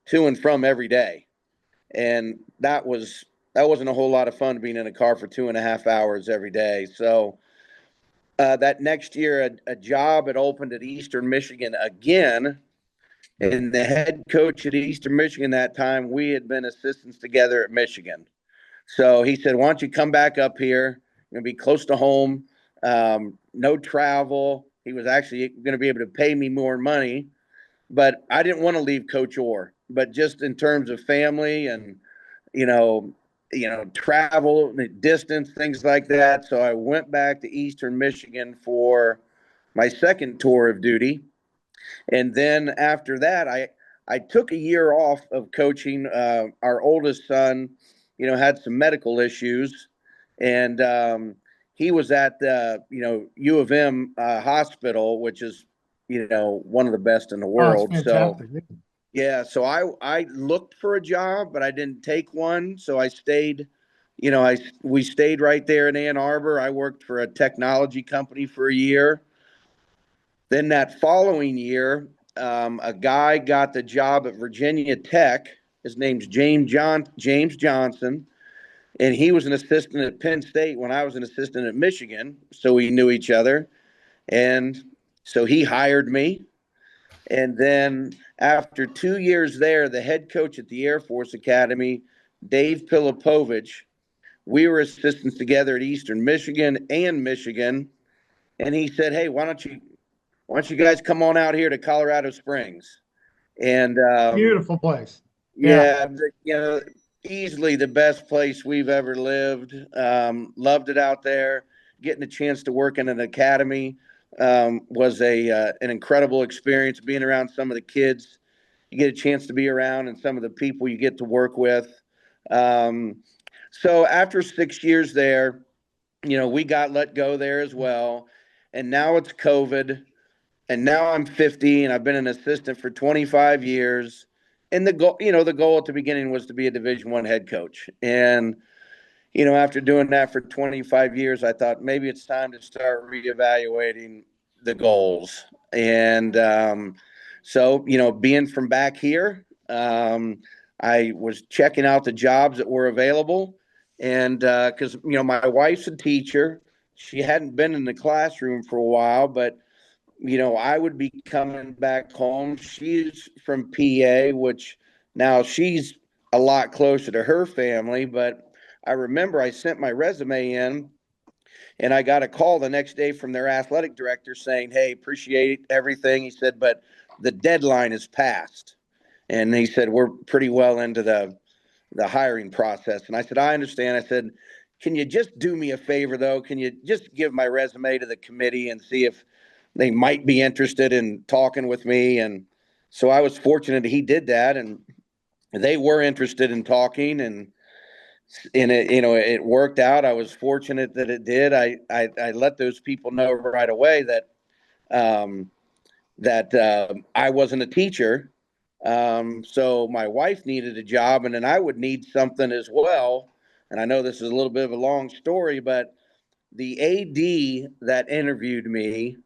to and from every day. And that wasn't a whole lot of fun being in a car for 2.5 hours every day. So that next year, a job had opened at Eastern Michigan again. And the head coach at Eastern Michigan that time, we had been assistants together at Michigan. So he said, why don't you come back up here? You're going to be close to home, no travel. He was actually going to be able to pay me more money. But I didn't want to leave Coach Orr. But just in terms of family and, travel, distance, things like that. So I went back to Eastern Michigan for my second tour of duty. And then after that, I took a year off of coaching. Our oldest son, had some medical issues, and he was at the, U of M hospital, which is, one of the best in the world. So, yeah, so I looked for a job, but I didn't take one. So I stayed, we stayed right there in Ann Arbor. I worked for a technology company for a year. Then that following year, a guy got the job at Virginia Tech. His name's James Johnson, and he was an assistant at Penn State when I was an assistant at Michigan, so we knew each other. And so he hired me. And then after 2 years there, the head coach at the Air Force Academy, Dave Pilipovich, we were assistants together at Eastern Michigan and Michigan. And he said, hey, why don't you guys come on out here to Colorado Springs? And beautiful place. Yeah, easily the best place we've ever lived. Loved it out there. Getting a chance to work in an academy was an incredible experience. Being around some of the kids you get a chance to be around, and some of the people you get to work with. So after 6 years there, we got let go there as well. And now it's COVID. And now I'm 50, and I've been an assistant for 25 years. And the goal at the beginning was to be a Division I head coach. And, after doing that for 25 years, I thought maybe it's time to start reevaluating the goals. And so, being from back here, I was checking out the jobs that were available. And because, my wife's a teacher. She hadn't been in the classroom for a while, but I would be coming back home. She's from PA, which now she's a lot closer to her family. But I remember I sent my resume in, and I got a call the next day from their athletic director saying, hey, appreciate everything. He said, but the deadline is passed. And he said, we're pretty well into the hiring process. And I said, I understand. I said, can you just do me a favor, though? Can you just give my resume to the committee and see if they might be interested in talking with me? And so I was fortunate he did that, and they were interested in talking, and it worked out. I was fortunate that it did. I let those people know right away that I wasn't a teacher. So my wife needed a job, and then I would need something as well. And I know this is a little bit of a long story, but the AD that interviewed me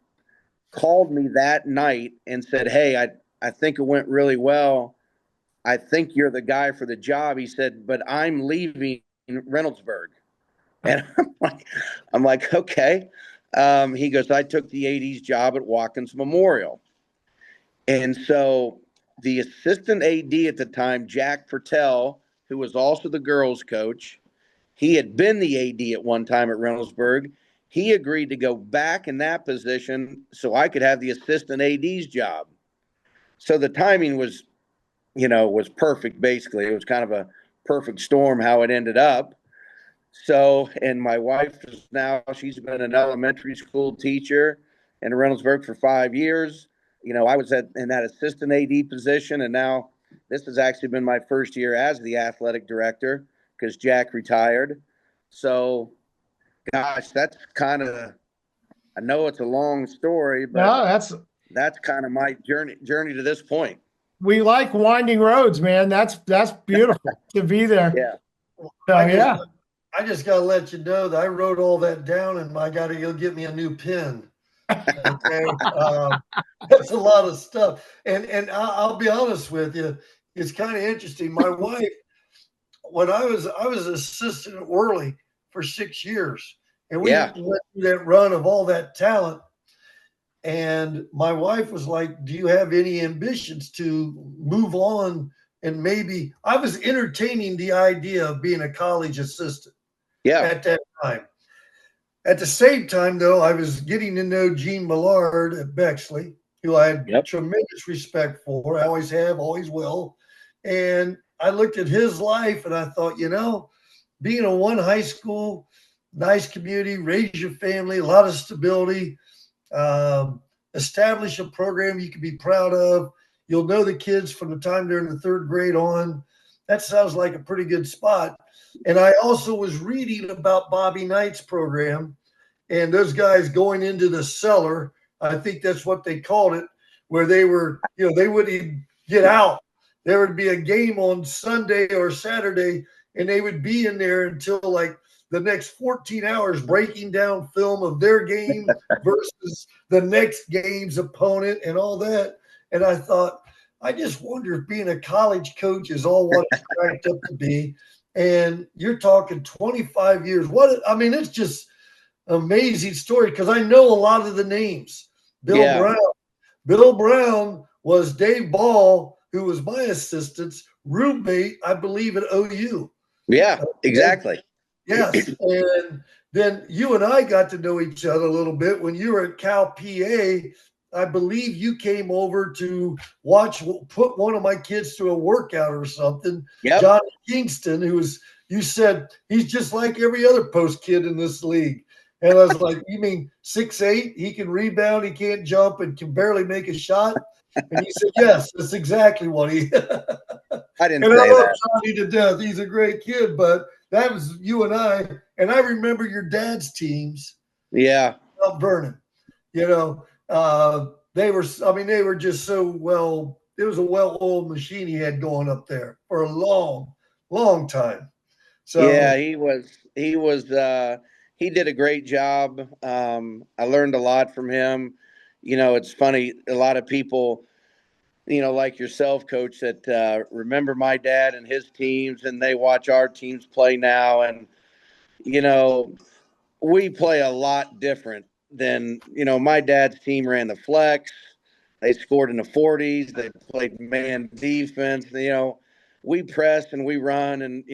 called me that night and said, hey, I think it went really well. I think you're the guy for the job. He said, but I'm leaving Reynoldsburg. And I'm like, okay. He goes, I took the 80s job at Watkins Memorial. And so the assistant AD at the time, Jack Pertell, who was also the girls coach, he had been the AD at one time at Reynoldsburg. He agreed to go back in that position so I could have the assistant AD's job. So the timing was, was perfect, basically. It was kind of a perfect storm how it ended up. So, and my wife is she's been an elementary school teacher in Reynoldsburg for 5 years. I was in that assistant AD position, and now this has actually been my first year as the athletic director because Jack retired. So, gosh, that's kind of, I know it's a long story, but No, that's kind of my journey to this point. we like winding roads, man. That's beautiful to be there. Yeah. So, I just got to let you know that I wrote all that down, and I got to go get me a new pen. Okay, that's a lot of stuff, and I'll be honest with you, it's kind of interesting. My wife, when I was assistant at Worley for 6 years, and we went through that run of all that talent. And my wife was like, "Do you have any ambitions to move on?" And maybe I was entertaining the idea of being a college assistant. At that time. At the same time, though, I was getting to know Gene Millard at Bexley, who I had tremendous respect for. I always have, always will. And I looked at his life and I thought, being a one high school, nice community, raise your family, a lot of stability, establish a program you can be proud of. You'll know the kids from the time they're in the third grade on. That sounds like a pretty good spot. And I also was reading about Bobby Knight's program and those guys going into the cellar. I think that's what they called it, where they were, they wouldn't get out. There would be a game on Sunday or Saturday, and they would be in there until like the next 14 hours breaking down film of their game versus the next game's opponent and all that. And I thought, I just wonder if being a college coach is all what it's cracked up to be. And you're talking 25 years. It's just an amazing story because I know a lot of the names. Bill Brown was Dave Ball, who was my assistant's roommate, I believe, at OU. Yeah, exactly. Yes. And then you and I got to know each other a little bit when you were at Cal PA. I believe you came over to put one of my kids through a workout or something. Johnny Kingston, you said he's just like every other post kid in this league. And I was like, you mean 6'8"? He can rebound, he can't jump, and can barely make a shot? And he said, yes, that's exactly what he I didn't and say I love that. Johnny to death. He's a great kid, but that was you and I. And I remember your dad's teams. Yeah. Mount Vernon. They were just so well. It was a well-oiled machine he had going up there for a long, long time. So yeah, he did a great job. I learned a lot from him. It's funny. A lot of people, like yourself, Coach, that remember my dad and his teams, and they watch our teams play now. And, we play a lot different than, my dad's team ran the flex. They scored in the 40s. They played man defense. We press and we run, and,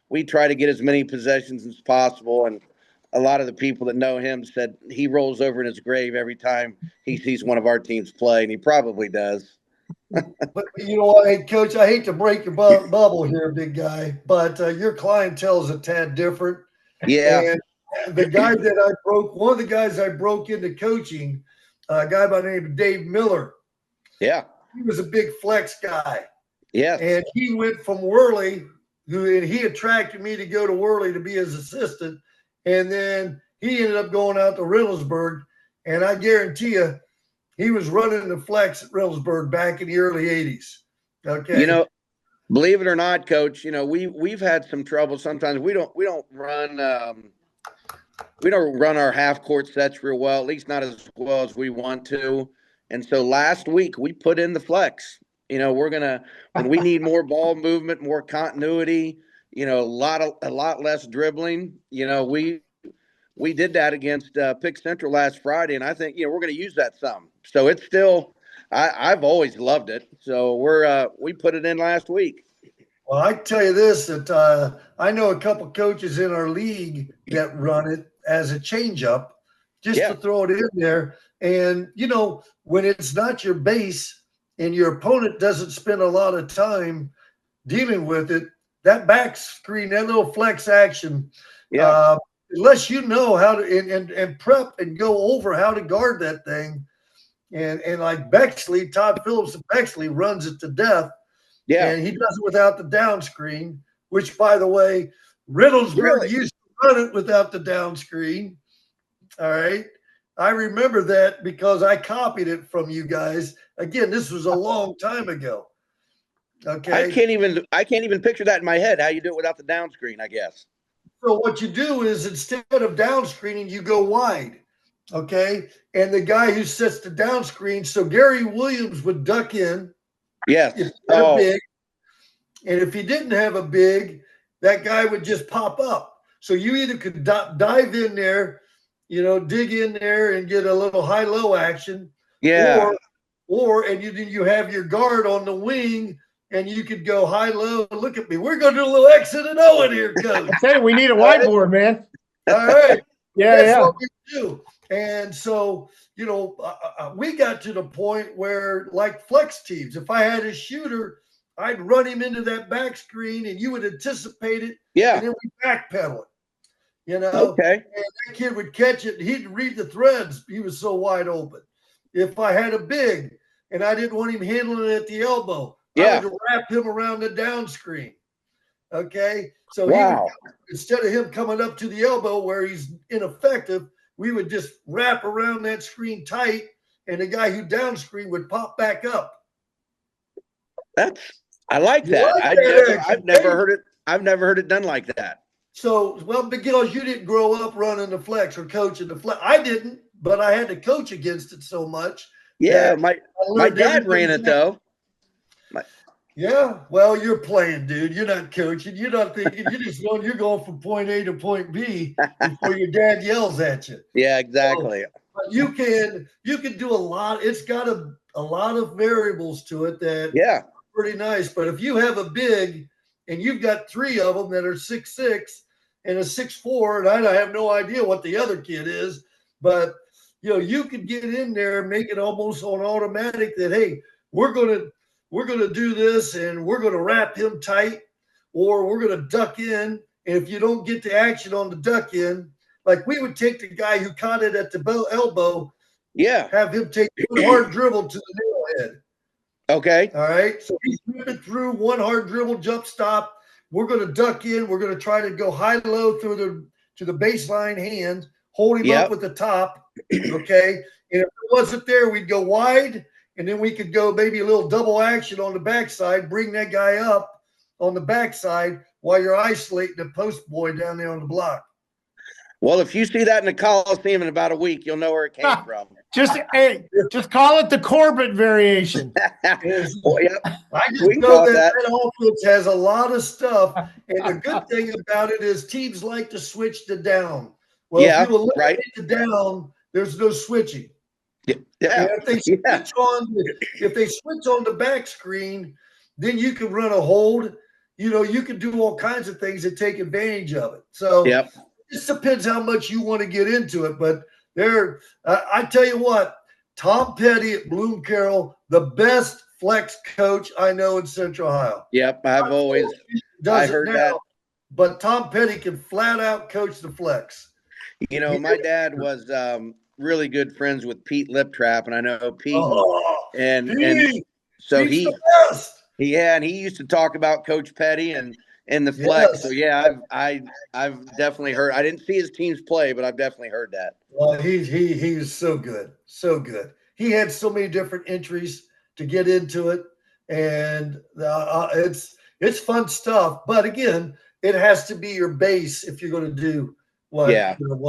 we try to get as many possessions as possible. And a lot of the people that know him said he rolls over in his grave every time he sees one of our teams play, and he probably does. But you know what, hey, Coach, I hate to break your bubble here, big guy, but your clientele is a tad different. Yeah. And the guy one of the guys I broke into coaching, a guy by the name of Dave Miller. Yeah. He was a big flex guy. Yes. And he went from Worley, and he attracted me to go to Worley to be his assistant. And then he ended up going out to Reynoldsburg. And I guarantee you, he was running the flex at Reynoldsburg back in the early 80s. Okay. Believe it or not, Coach, we've had some trouble. Sometimes we don't run our half court sets real well, at least not as well as we want to. And so last week we put in the flex. We're gonna, when we need more ball movement, more continuity, a lot less dribbling. We did that against Pick Central last Friday, and I think we're going to use that some. So it's still, I've always loved it. So we put it in last week. Well, I tell you this, that I know a couple coaches in our league that run it as a changeup, just to throw it in there. And when it's not your base and your opponent doesn't spend a lot of time dealing with it, that back screen, that little flex action, unless you know how to and prep and go over how to guard that thing, and like Bexley, Todd Phillips of Bexley runs it to death. Yeah, and he does it without the down screen, which, by the way, Reynoldsburg used to run it without the down screen. All right. I remember that because I copied it from you guys. Again, this was a long time ago. Okay. I can't even picture that in my head, how you do it without the down screen, I guess. So what you do is, instead of down screening, you go wide. Okay. And the guy who sets the down screen, so Gary Williams would duck in. Yes. Big. And if he didn't have a big, that guy would just pop up. So you either could dive in there, dig in there and get a little high-low action. Yeah. Or you have your guard on the wing, and you could go high-low. Look at me. We're going to do a little exit and O in here, coach. I tell you, we need a whiteboard, man. All right. That's what we do. And so, we got to the point where, like flex teams, if I had a shooter, I'd run him into that back screen and you would anticipate it. Yeah. And then we backpedal it, Okay. And that kid would catch it. And he'd read the threads. He was so wide open. If I had a big and I didn't want him handling it at the elbow, I would wrap him around the down screen. Okay. So instead of him coming up to the elbow where he's ineffective, we would just wrap around that screen tight, and the guy who down screen would pop back up. I like that. I've never heard it. I've never heard it done like that. So, because you didn't grow up running the flex or coaching the flex. I didn't, but I had to coach against it so much. Yeah, my dad ran it though. Yeah, well, you're playing, dude. You're not coaching. You're not thinking. You're just going. You're going from point A to point B before your dad yells at you. Yeah, exactly. So, you can do a lot. It's got a lot of variables to it that are pretty nice. But if you have a big and you've got three of them that are 6'6" and a 6'4", and I have no idea what the other kid is, but you could get in there and make it almost on automatic that, hey, we're gonna do this and we're gonna wrap him tight, or we're gonna duck in. And if you don't get the action on the duck in, like we would take the guy who caught it at the elbow, have him take one hard dribble to the nail head. Okay. All right. So he's ripping through one hard dribble, jump stop. We're gonna duck in. We're gonna try to go high-low to the baseline hand, hold him up with the top. Okay. And if it wasn't there, we'd go wide. And then we could go maybe a little double action on the backside, bring that guy up on the backside while you're isolating the post boy down there on the block. Well, if you see that in the Coliseum in about a week, you'll know where it came from. Just call it the Corbett variation. I just know that offense has a lot of stuff. And the good thing about it is teams like to switch the down. Well, if you eliminate the down, there's no switching. Yeah. If they switch on the back screen, then you can run a hold. You can do all kinds of things that take advantage of it. So it just depends how much you want to get into it. But I tell you what, Tom Petty at Bloom Carroll, the best flex coach I know in Central Ohio. Yep, I've always heard that. But Tom Petty can flat out coach the flex. My dad was really good friends with Pete Liptrap, and I know Pete, and so he used to talk about Coach Petty and the flex. So I've definitely heard. I didn't see his teams play, but I've definitely heard that. Well, he's so good, so good. He had so many different entries to get into it, and it's fun stuff. But again, it has to be your base if you're going to do what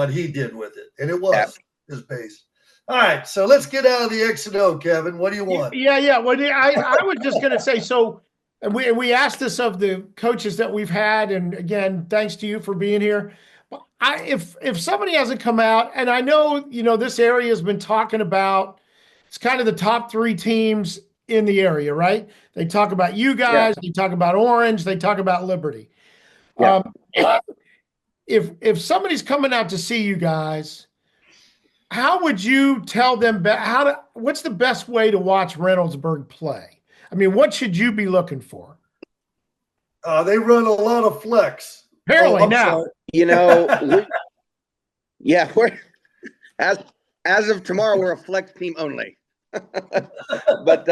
he did with it, and it was his base. All right, so let's get out of the X and O, Kevin. What do you want? Yeah. Well, I was just going to say, so And we asked this of the coaches that we've had, and again, thanks to you for being here. If somebody hasn't come out, and I know this area has been talking about, it's kind of the top three teams in the area, right? They talk about you Yeah. guys, they talk about Orange, they talk about Liberty. Yeah. If somebody's coming out to see you guys, how would you tell them what's the best way to watch Reynoldsburg play? I mean, what should you be looking for? They run a lot of flex. Apparently I'm now. sorry. We're as of tomorrow, we're a flex team only. But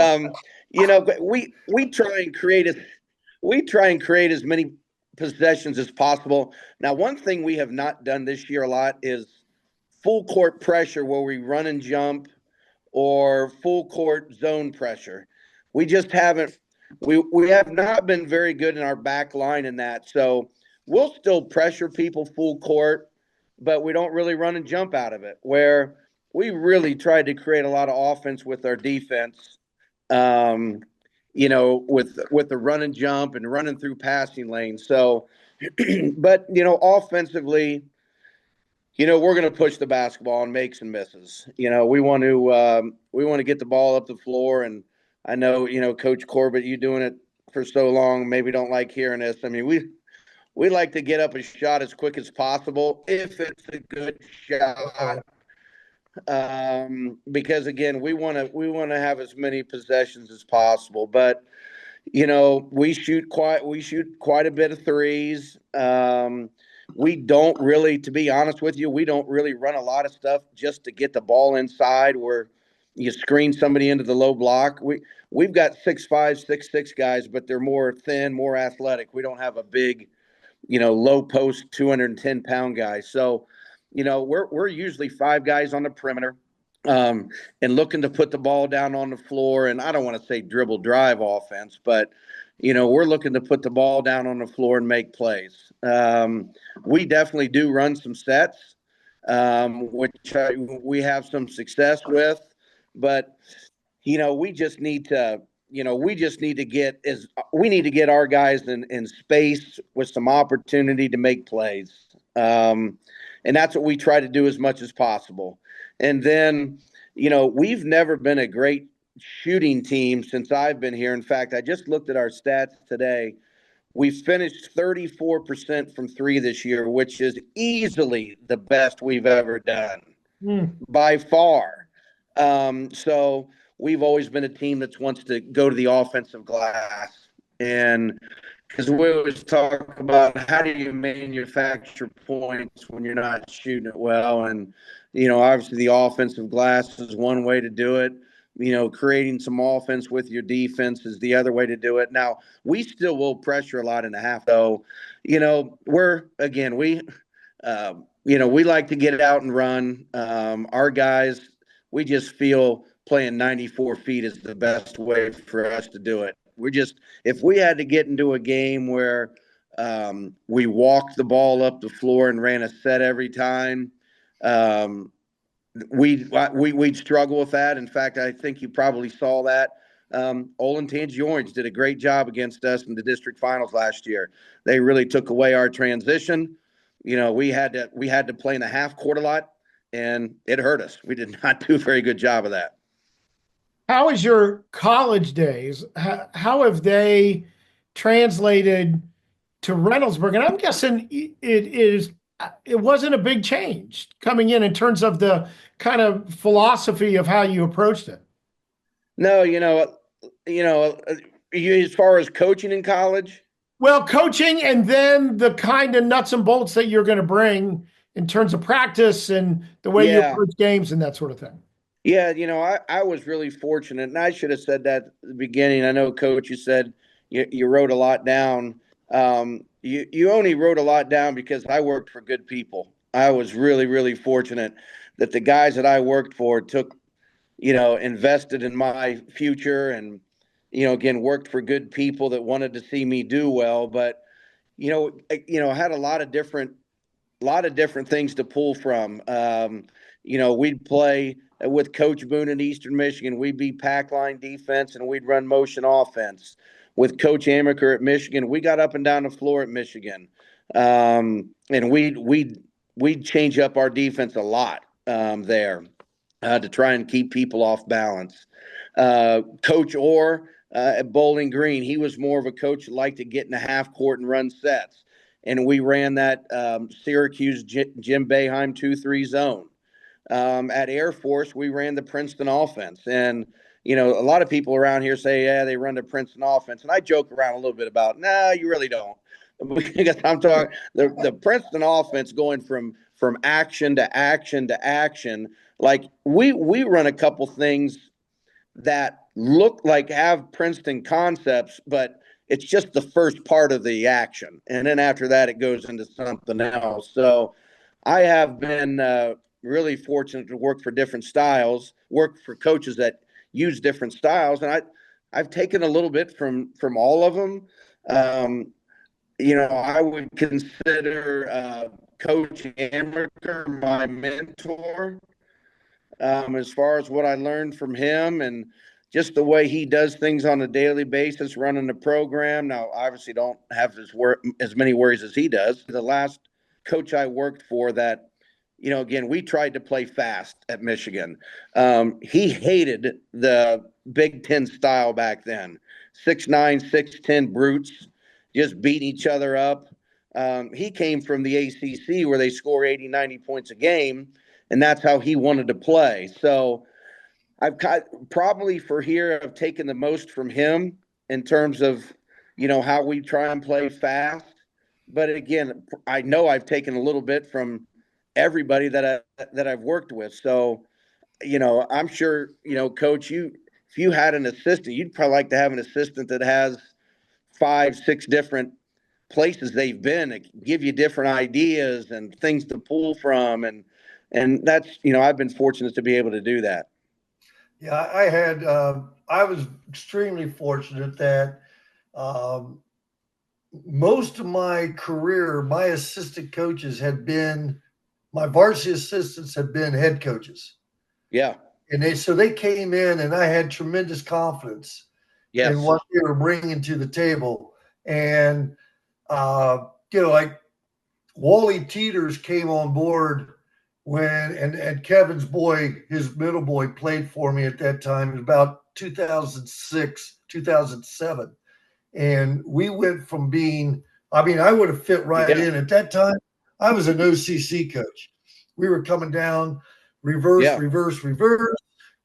we try and create as many possessions as possible. Now, one thing we have not done this year a lot is full court pressure where we run and jump, or full court zone pressure. We just haven't. We have not been very good in our back line in that. So we'll still pressure people full court, but we don't really run and jump out of it. Where we really tried to create a lot of offense with our defense, with the run and jump and running through passing lanes. So, but offensively, we're going to push the basketball and make some misses. We want to get the ball up the floor. And I know, Coach Corbett, you doing it for so long, maybe don't like hearing this. I mean, we like to get up a shot as quick as possible if it's a good shot. Because again, we want to have as many possessions as possible. But we shoot quite a bit of threes. We don't really, to be honest with you, we don't really run a lot of stuff just to get the ball inside where you screen somebody into the low block. We've got 6'5", 6'6" guys, but they're more thin, more athletic. We don't have a big, low post 210-pound guy. So, we're usually 5 guys on the perimeter, and looking to put the ball down on the floor. And I don't want to say dribble drive offense, but we're looking to put the ball down on the floor and make plays. We definitely do run some sets, which we have some success with, but we just need to get our guys in space with some opportunity to make plays. And that's what we try to do as much as possible. And then, we've never been a great shooting team since I've been here. In fact, I just looked at our stats today. We finished 34% from three this year, which is easily the best we've ever done by far. So we've always been a team that wants to go to the offensive glass. And because we always talk about how do you manufacture points when you're not shooting it well. And, obviously the offensive glass is one way to do it. Creating some offense with your defense is the other way to do it. Now, we still will pressure a lot in the half, though. We like to get it out and run. Our guys, we just feel playing 94 feet is the best way for us to do it. If we had to get into a game where we walked the ball up the floor and ran a set every time, we'd struggle with that. In fact, I think you probably saw that. Olentangy Orange did a great job against us in the district finals last year. They really took away our transition. We had to play in the half court a lot, and it hurt us. We did not do a very good job of that. How is your college days? How have they translated to Reynoldsburg? And I'm guessing it wasn't a big change coming in terms of the kind of philosophy of how you approached it. No, as far as coaching in college? Well, coaching and then the kind of nuts and bolts that you're going to bring in terms of practice and the way you approach games and that sort of thing. Yeah, I was really fortunate, and I should have said that at the beginning. I know, Coach, you said you wrote a lot down. You only wrote a lot down because I worked for good people. I was really, really fortunate that the guys that I worked for took, invested in my future and, again, worked for good people that wanted to see me do well. But, I had a lot of different things to pull from. We'd play with Coach Boone in Eastern Michigan. We'd be pack line defense and we'd run motion offense. with Coach Amaker at Michigan, we got up and down the floor at Michigan. And we'd change up our defense a lot there to try and keep people off balance. Coach Orr at Bowling Green, he was more of a coach that liked to get in the half court and run sets. And we ran that Syracuse Jim Boeheim 2-3 zone. At Air Force, we ran the Princeton offense. And, you know, a lot of people around here say, yeah, they run the Princeton offense. And I joke around a little bit about, no, you really don't. Because I'm talking the Princeton offense going from action to action to action. Like we run a couple things that look like have Princeton concepts, but it's just the first part of the action. And then after that, it goes into something else. So I have been really fortunate to work for different styles, work for coaches that use different styles. And I've taken a little bit from all of them. You know, I would consider Coach Amaker my mentor as far as what I learned from him and just the way he does things on a daily basis, running the program. Now, obviously don't have as many worries as he does. The last coach I worked for that, you know, again, we tried to play fast at Michigan. He hated the Big Ten style back then. 6'9", 6'10" brutes just beating each other up. He came from the ACC where they score 80, 90 points a game, and that's how he wanted to play. So I've probably for here, I've taken the most from him in terms of, you know, how we try and play fast. But again, I know I've taken a little bit from everybody that I've worked with. So, you know, I'm sure, you know, Coach, if you had an assistant, you'd probably like to have an assistant that has 5, 6 different places they've been that give you different ideas and things to pull from. And that's, you know, I've been fortunate to be able to do that. Yeah, I was extremely fortunate that most of my career, my assistant coaches my varsity assistants had been head coaches. Yeah. And they came in and I had tremendous confidence in what they were bringing to the table. And, you know, like Wally Teeters came on board and Kevin's boy, his middle boy, played for me at that time. It was about 2006, 2007. And we went from I would have fit right in. At that time, I was an OCC coach. We were coming down, reverse,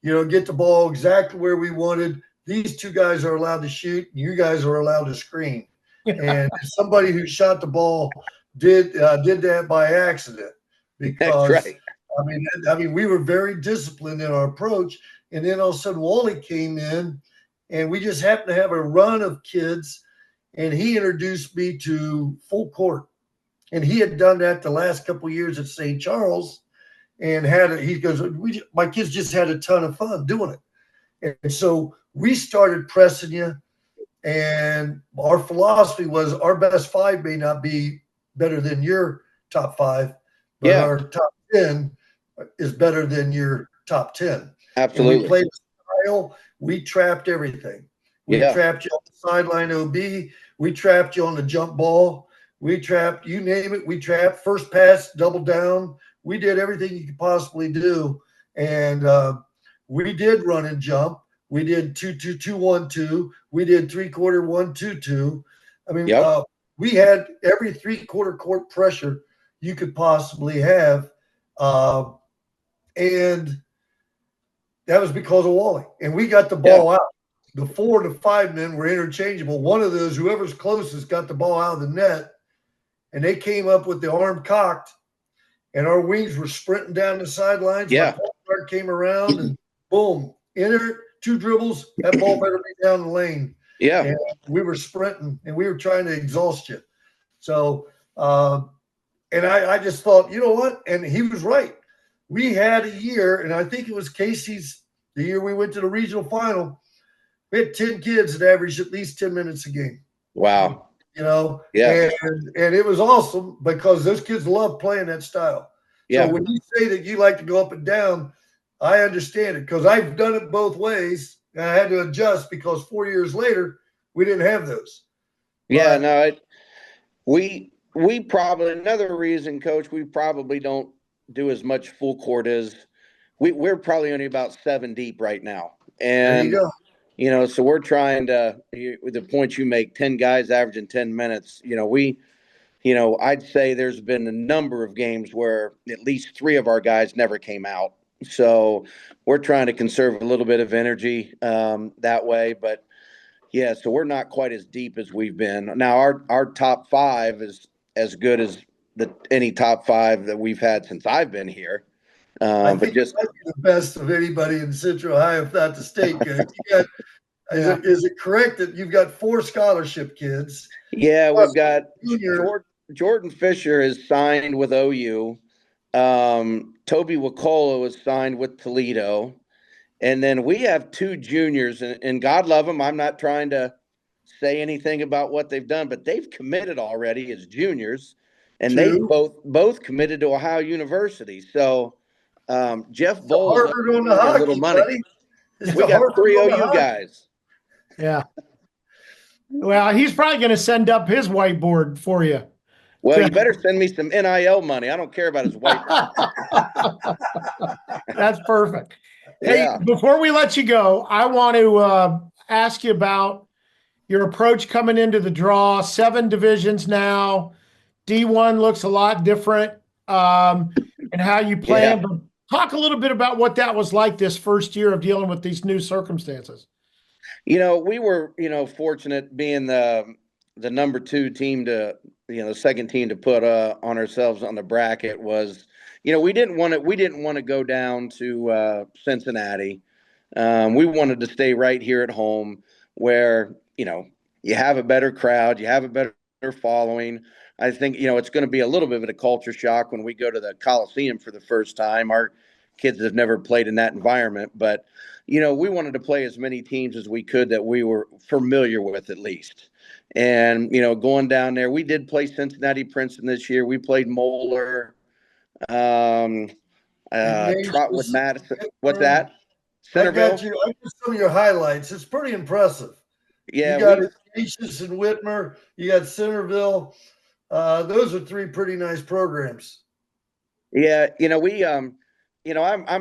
you know, get the ball exactly where we wanted. These two guys are allowed to shoot. You guys are allowed to screen. And somebody who shot the ball did that by accident. Because that's right. I mean, we were very disciplined in our approach, and then all of a sudden Wally came in, and we just happened to have a run of kids, and he introduced me to full court, and he had done that the last couple of years at St. Charles, and he goes, my kids just had a ton of fun doing it, and so we started pressing you, and our philosophy was our best 5 may not be better than your top 5. But our top 10 is better than your top 10. Absolutely. And we played style. We trapped everything. We trapped you on the sideline OB. We trapped you on the jump ball. We trapped, you name it. We trapped first pass, double down. We did everything you could possibly do. And we did run and jump. We did 2-2-2-1-2. We did 3/4 1-2-2. I mean, we had every 3/4 court pressure you could possibly have. And that was because of Wally. And we got the ball out. The 4 to 5 men were interchangeable. One of those, whoever's closest, got the ball out of the net. And they came up with the arm cocked. And our wings were sprinting down the sidelines. Yeah. My guard came around and boom, enter, 2 dribbles. That ball better be down the lane. Yeah. And we were sprinting and we were trying to exhaust you. So, and I just thought, you know what? And he was right. We had a year, and I think it was Casey's, the year we went to the regional final. We had 10 kids that averaged at least 10 minutes a game. Wow. You know? Yeah. And it was awesome because those kids love playing that style. Yeah. So when you say that you like to go up and down, I understand it because I've done it both ways. And I had to adjust because 4 years later, We didn't have those. Yeah, But no, we probably, another reason, Coach, we probably don't do as much full court as we're probably only about 7 deep right now. there you And, go. so we're trying to, with the point you make, 10 guys averaging 10 minutes, I'd say there's been a number of games where at least 3 of our guys never came out. So we're trying to conserve a little bit of energy that way. But yeah, so we're not quite as deep as we've been. Now our top 5 is as good as any top 5 that we've had since I've been here. I But think just it might be the best of anybody in Central Ohio, if not the state. You got, is it correct that you've got 4 scholarship kids? yeah, we've got Junior. Jordan Fisher is signed with OU. Toby Wacola was signed with Toledo. And then we have 2 juniors, and God love them. I'm not trying to say anything about what they've done, but they've committed already as juniors, and they both committed to Ohio University. So Jeff Bowles Harvard on the a little hockey, money. buddy. We got 3 OU guys. Yeah. Well, he's probably going to send up his whiteboard for you. Well, you better send me some NIL money. I don't care about his whiteboard. That's perfect. Yeah. Hey, before we let you go, I want to ask you about your approach coming into the draw. 7 divisions now. D1 looks a lot different, and how you plan. Yeah. But talk a little bit about what that was like this first year of dealing with these new circumstances. We were, fortunate being the number 2 team to, the second team to put on ourselves on the bracket was, we didn't want to go down to Cincinnati. We wanted to stay right here at home where, you have a better crowd, you have a better following. I think, it's going to be a little bit of a culture shock when we go to the Coliseum for the first time. Our kids have never played in that environment, but, we wanted to play as many teams as we could that we were familiar with at least. And, going down there, we did play Cincinnati Princeton this year. We played Moeller, Trotwood Madison. What's that? Centerville. I got some of your highlights. It's pretty impressive. Yeah, you got Ignatius and Whitmer. You got Centerville. Those are 3 pretty nice programs. Yeah, I'm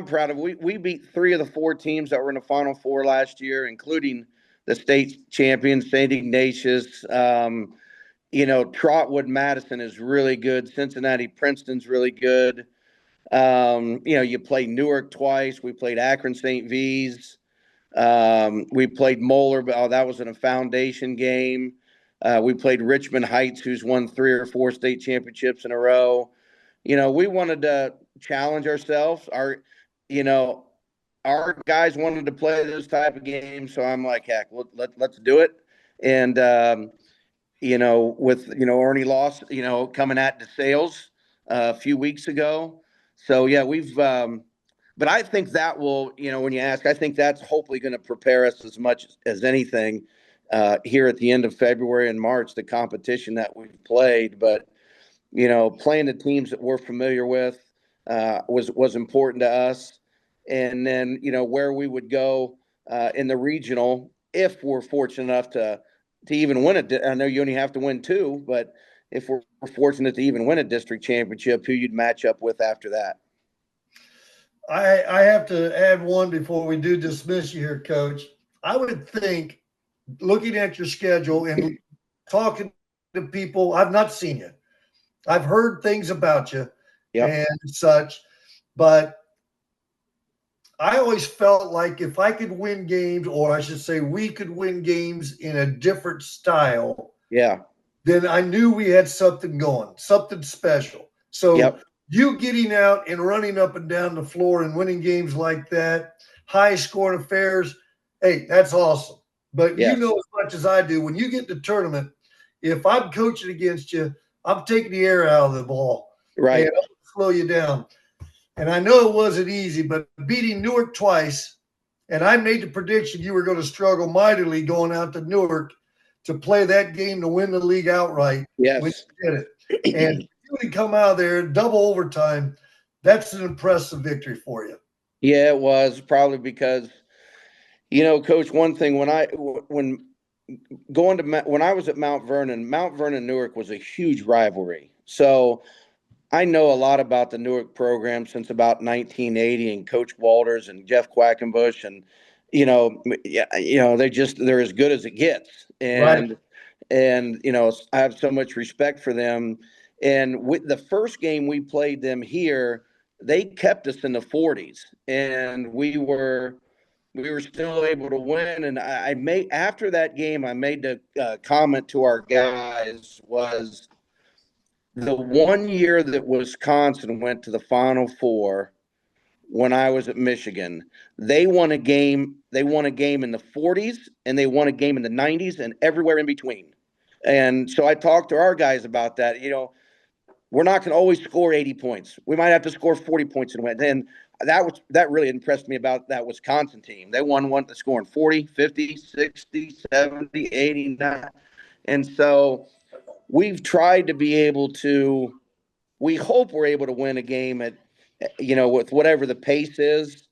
proud of. We beat 3 of the 4 teams that were in the Final Four last year, including the state champion St. Ignatius. Trotwood Madison is really good. Cincinnati Princeton's really good. You played Newark twice. We played Akron St. V's. We played Moeller, but that was in a foundation game. We played Richmond Heights, who's won 3 or 4 state championships in a row. We wanted to challenge ourselves. Our guys wanted to play those type of games, so I'm like, heck, let's do it. And with Ernie Loss, coming at DeSales a few weeks ago. So yeah, we've. But I think that will, when you ask, I think that's hopefully going to prepare us as much as anything here at the end of February and March, the competition that we've played. But, playing the teams that we're familiar with was important to us. And then, where we would go in the regional, if we're fortunate enough to even win it. I know you only have to win 2, but if we're fortunate to even win a district championship, who you'd match up with after that. I have to add one before we do dismiss you here, Coach. I would think, looking at your schedule and talking to people, I've not seen you. I've heard things about you and such, but I always felt like if I could win games, or I should say we could win games in a different style, then I knew we had something going, something special. So you getting out and running up and down the floor and winning games like that, high scoring affairs, hey, that's awesome. But you know as much as I do, when you get to the tournament, if I'm coaching against you, I'm taking the air out of the ball. Right. And I'll slow you down. And I know it wasn't easy, but beating Newark twice, and I made the prediction you were going to struggle mightily going out to Newark to play that game to win the league outright. Yes. When you did it. And you come out there, double overtime, that's an impressive victory for you. Yeah, it was probably because, Coach, one thing when when I was at Mount Vernon, Newark was a huge rivalry. So I know a lot about the Newark program since about 1980, and Coach Walters and Jeff Quackenbush, and they're as good as it gets. Right. And I have so much respect for them. And with the first game we played them here, they kept us in the 40s, and we were still able to win. And after that game, I made the comment to our guys was the one year that Wisconsin went to the Final Four when I was at Michigan, they won a game. They won a game in the 40s, and they won a game in the 90s, and everywhere in between. And so I talked to our guys about that. We're not going to always score 80 points. We might have to score 40 points and win. And that really impressed me about that Wisconsin team. They won one scoring 40, 50, 60, 70, 89. And so we've tried to be able to, we hope we're able to win a game at, with whatever the pace is.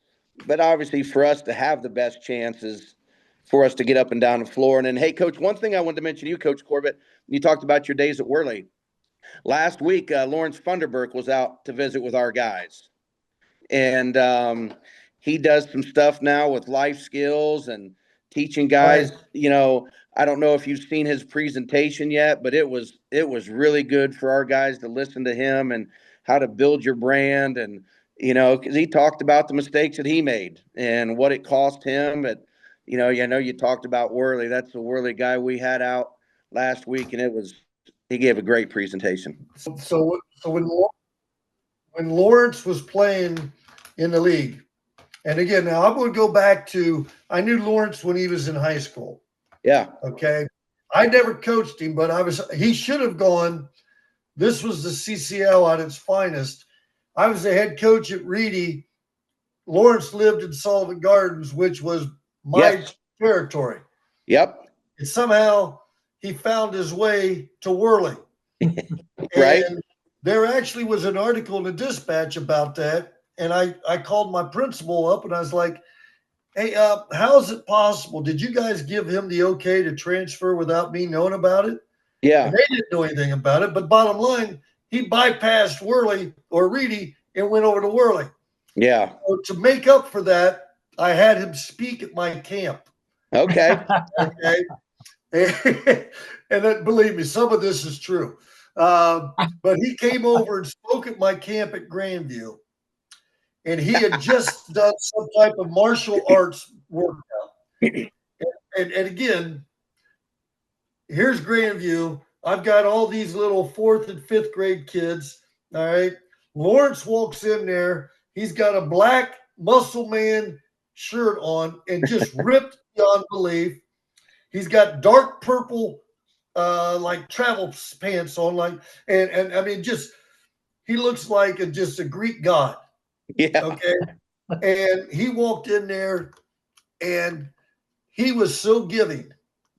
But obviously for us to have the best chances for us to get up and down the floor. And then, hey, Coach, one thing I wanted to mention to you, Coach Corbett, you talked about your days at Worley. Last week, Lawrence Funderburk was out to visit with our guys. And he does some stuff now with life skills and teaching guys. Right. I don't know if you've seen his presentation yet, but it was really good for our guys to listen to him and how to build your brand. And, because he talked about the mistakes that he made and what it cost him. But, I know you talked about Worley. That's the Worley guy we had out last week, and he gave a great presentation. So when Lawrence was playing in the league, and again, now I'm going to go back to, I knew Lawrence when he was in high school. Yeah. Okay. I never coached him, but he should have gone. This was the CCL at its finest. I was the head coach at Reedy. Lawrence lived in Sullivan Gardens, which was my territory. Yep. And somehow he found his way to Worley. Right. And there actually was an article in the Dispatch about that. And I called my principal up and I was like, hey, how is it possible? Did you guys give him the okay to transfer without me knowing about it? Yeah. And they didn't know anything about it. But bottom line, he bypassed Worley or Reedy and went over to Worley. Yeah. So to make up for that, I had him speak at my camp. Okay. Okay. And then, believe me, some of this is true. But he came over and spoke at my camp at Grandview. And he had just done some type of martial arts workout. And again, here's Grandview. I've got all these little 4th and 5th grade kids. All right. Lawrence walks in there. He's got a black muscle man shirt on and just ripped beyond belief. He's got dark purple, like travel pants on, and I mean, he looks like just a Greek god. Yeah. Okay. And he walked in there and he was so giving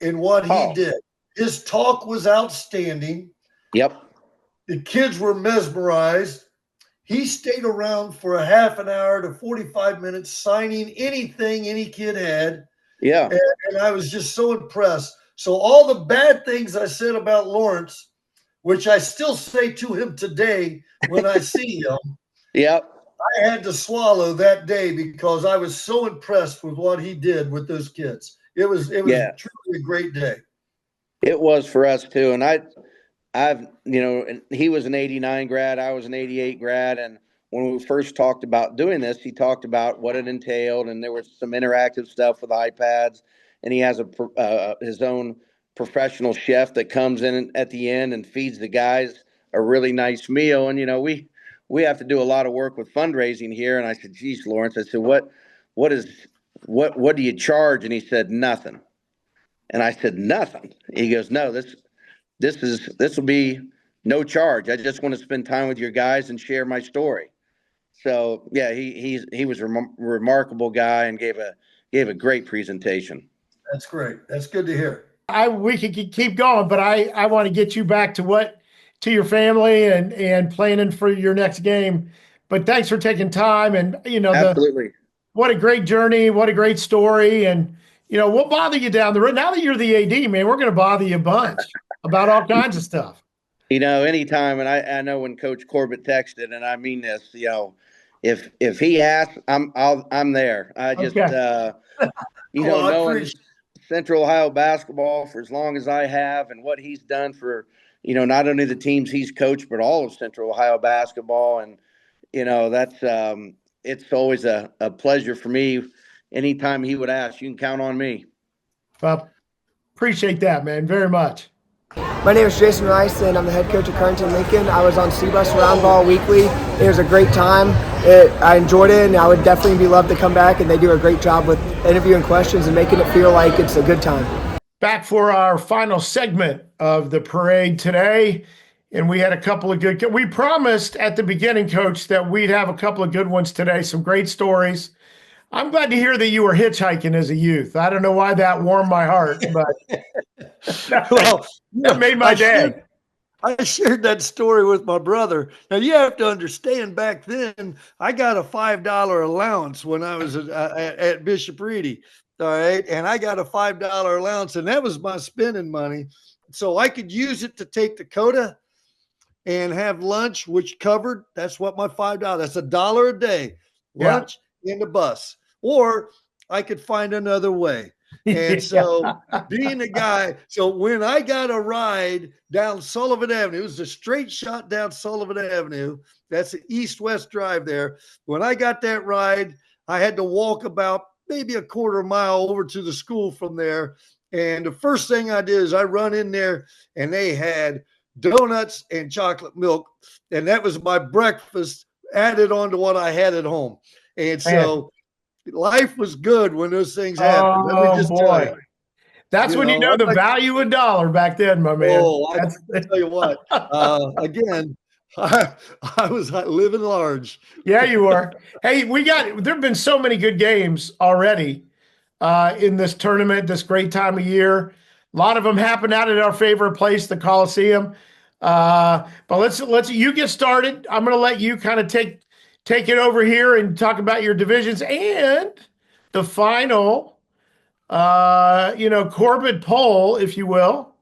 in what he did. His talk was outstanding. Yep. The kids were mesmerized. He stayed around for a half an hour to 45 minutes signing anything any kid had. Yeah. And I was just so impressed. So all the bad things I said about Lawrence, which I still say to him today when I see him. Yep. I had to swallow that day because I was so impressed with what he did with those kids. It was truly a great day. It was for us too. And and he was an 89 grad. I was an 88 grad. And when we first talked about doing this, he talked about what it entailed. And there was some interactive stuff with iPads. And he has his own professional chef that comes in at the end and feeds the guys a really nice meal. And, we have to do a lot of work with fundraising here. And I said, geez, Lawrence, I said, what do you charge? And he said, nothing. And I said, nothing. He goes, no, this will be no charge. I just want to spend time with your guys and share my story. So yeah, he was a remarkable guy and gave a great presentation. That's great. That's good to hear. We could keep going, but I want to get you back to your family and planning for your next game. But thanks for taking time. And absolutely, what a great journey, what a great story. And we'll bother you down the road. Now that you're the AD, man, we're going to bother you a bunch about all kinds of stuff. Anytime, and I know when Coach Corbett texted, and I mean this, if he asks, I'm there. I just Okay. knowing Central Ohio basketball for as long as I have, and what he's done for not only the teams he's coached, but all of Central Ohio basketball, and that's it's always a pleasure for me. Anytime he would ask, you can count on me. Well, appreciate that, man, very much. My name is Jason Rice, and I'm the head coach of Carrington Lincoln. I was on CBUS Roundball weekly. It was a great time. I enjoyed it, and I would definitely love to come back, and they do a great job with interviewing questions and making it feel like it's a good time. Back for our final segment of the parade today, and we had a couple of good – we promised at the beginning, Coach, that we'd have a couple of good ones today, some great stories. I'm glad to hear that you were hitchhiking as a youth. I don't know why that warmed my heart, but Well, that made my day. I shared that story with my brother. Now, you have to understand, back then, I got a $5 allowance when I was at Bishop Reedy, all right? And I got a $5 allowance, and that was my spending money. So I could use it to take Dakota and have lunch, which covered, that's what my $5, that's $1 a day, lunch in the bus. Or I could find another way. And so being a guy, so when I got a ride down Sullivan Avenue, it was a straight shot down Sullivan Avenue. That's an east-west drive there. When I got that ride, I had to walk about maybe a quarter mile over to the school from there. And the first thing I did is I run in there, and they had donuts and chocolate milk. And that was my breakfast added on to what I had at home. And so life was good when those things happened. Let me just tell you. That's when you know the value of a dollar back then, my man. I tell you what. Again, I was living large. Yeah, you are. Hey, there've been so many good games already in this tournament, this great time of year. A lot of them happen out at our favorite place, the Coliseum. But let's you get started. I'm going to let you kind of take it over here and talk about your divisions and the final, Corbett poll, if you will.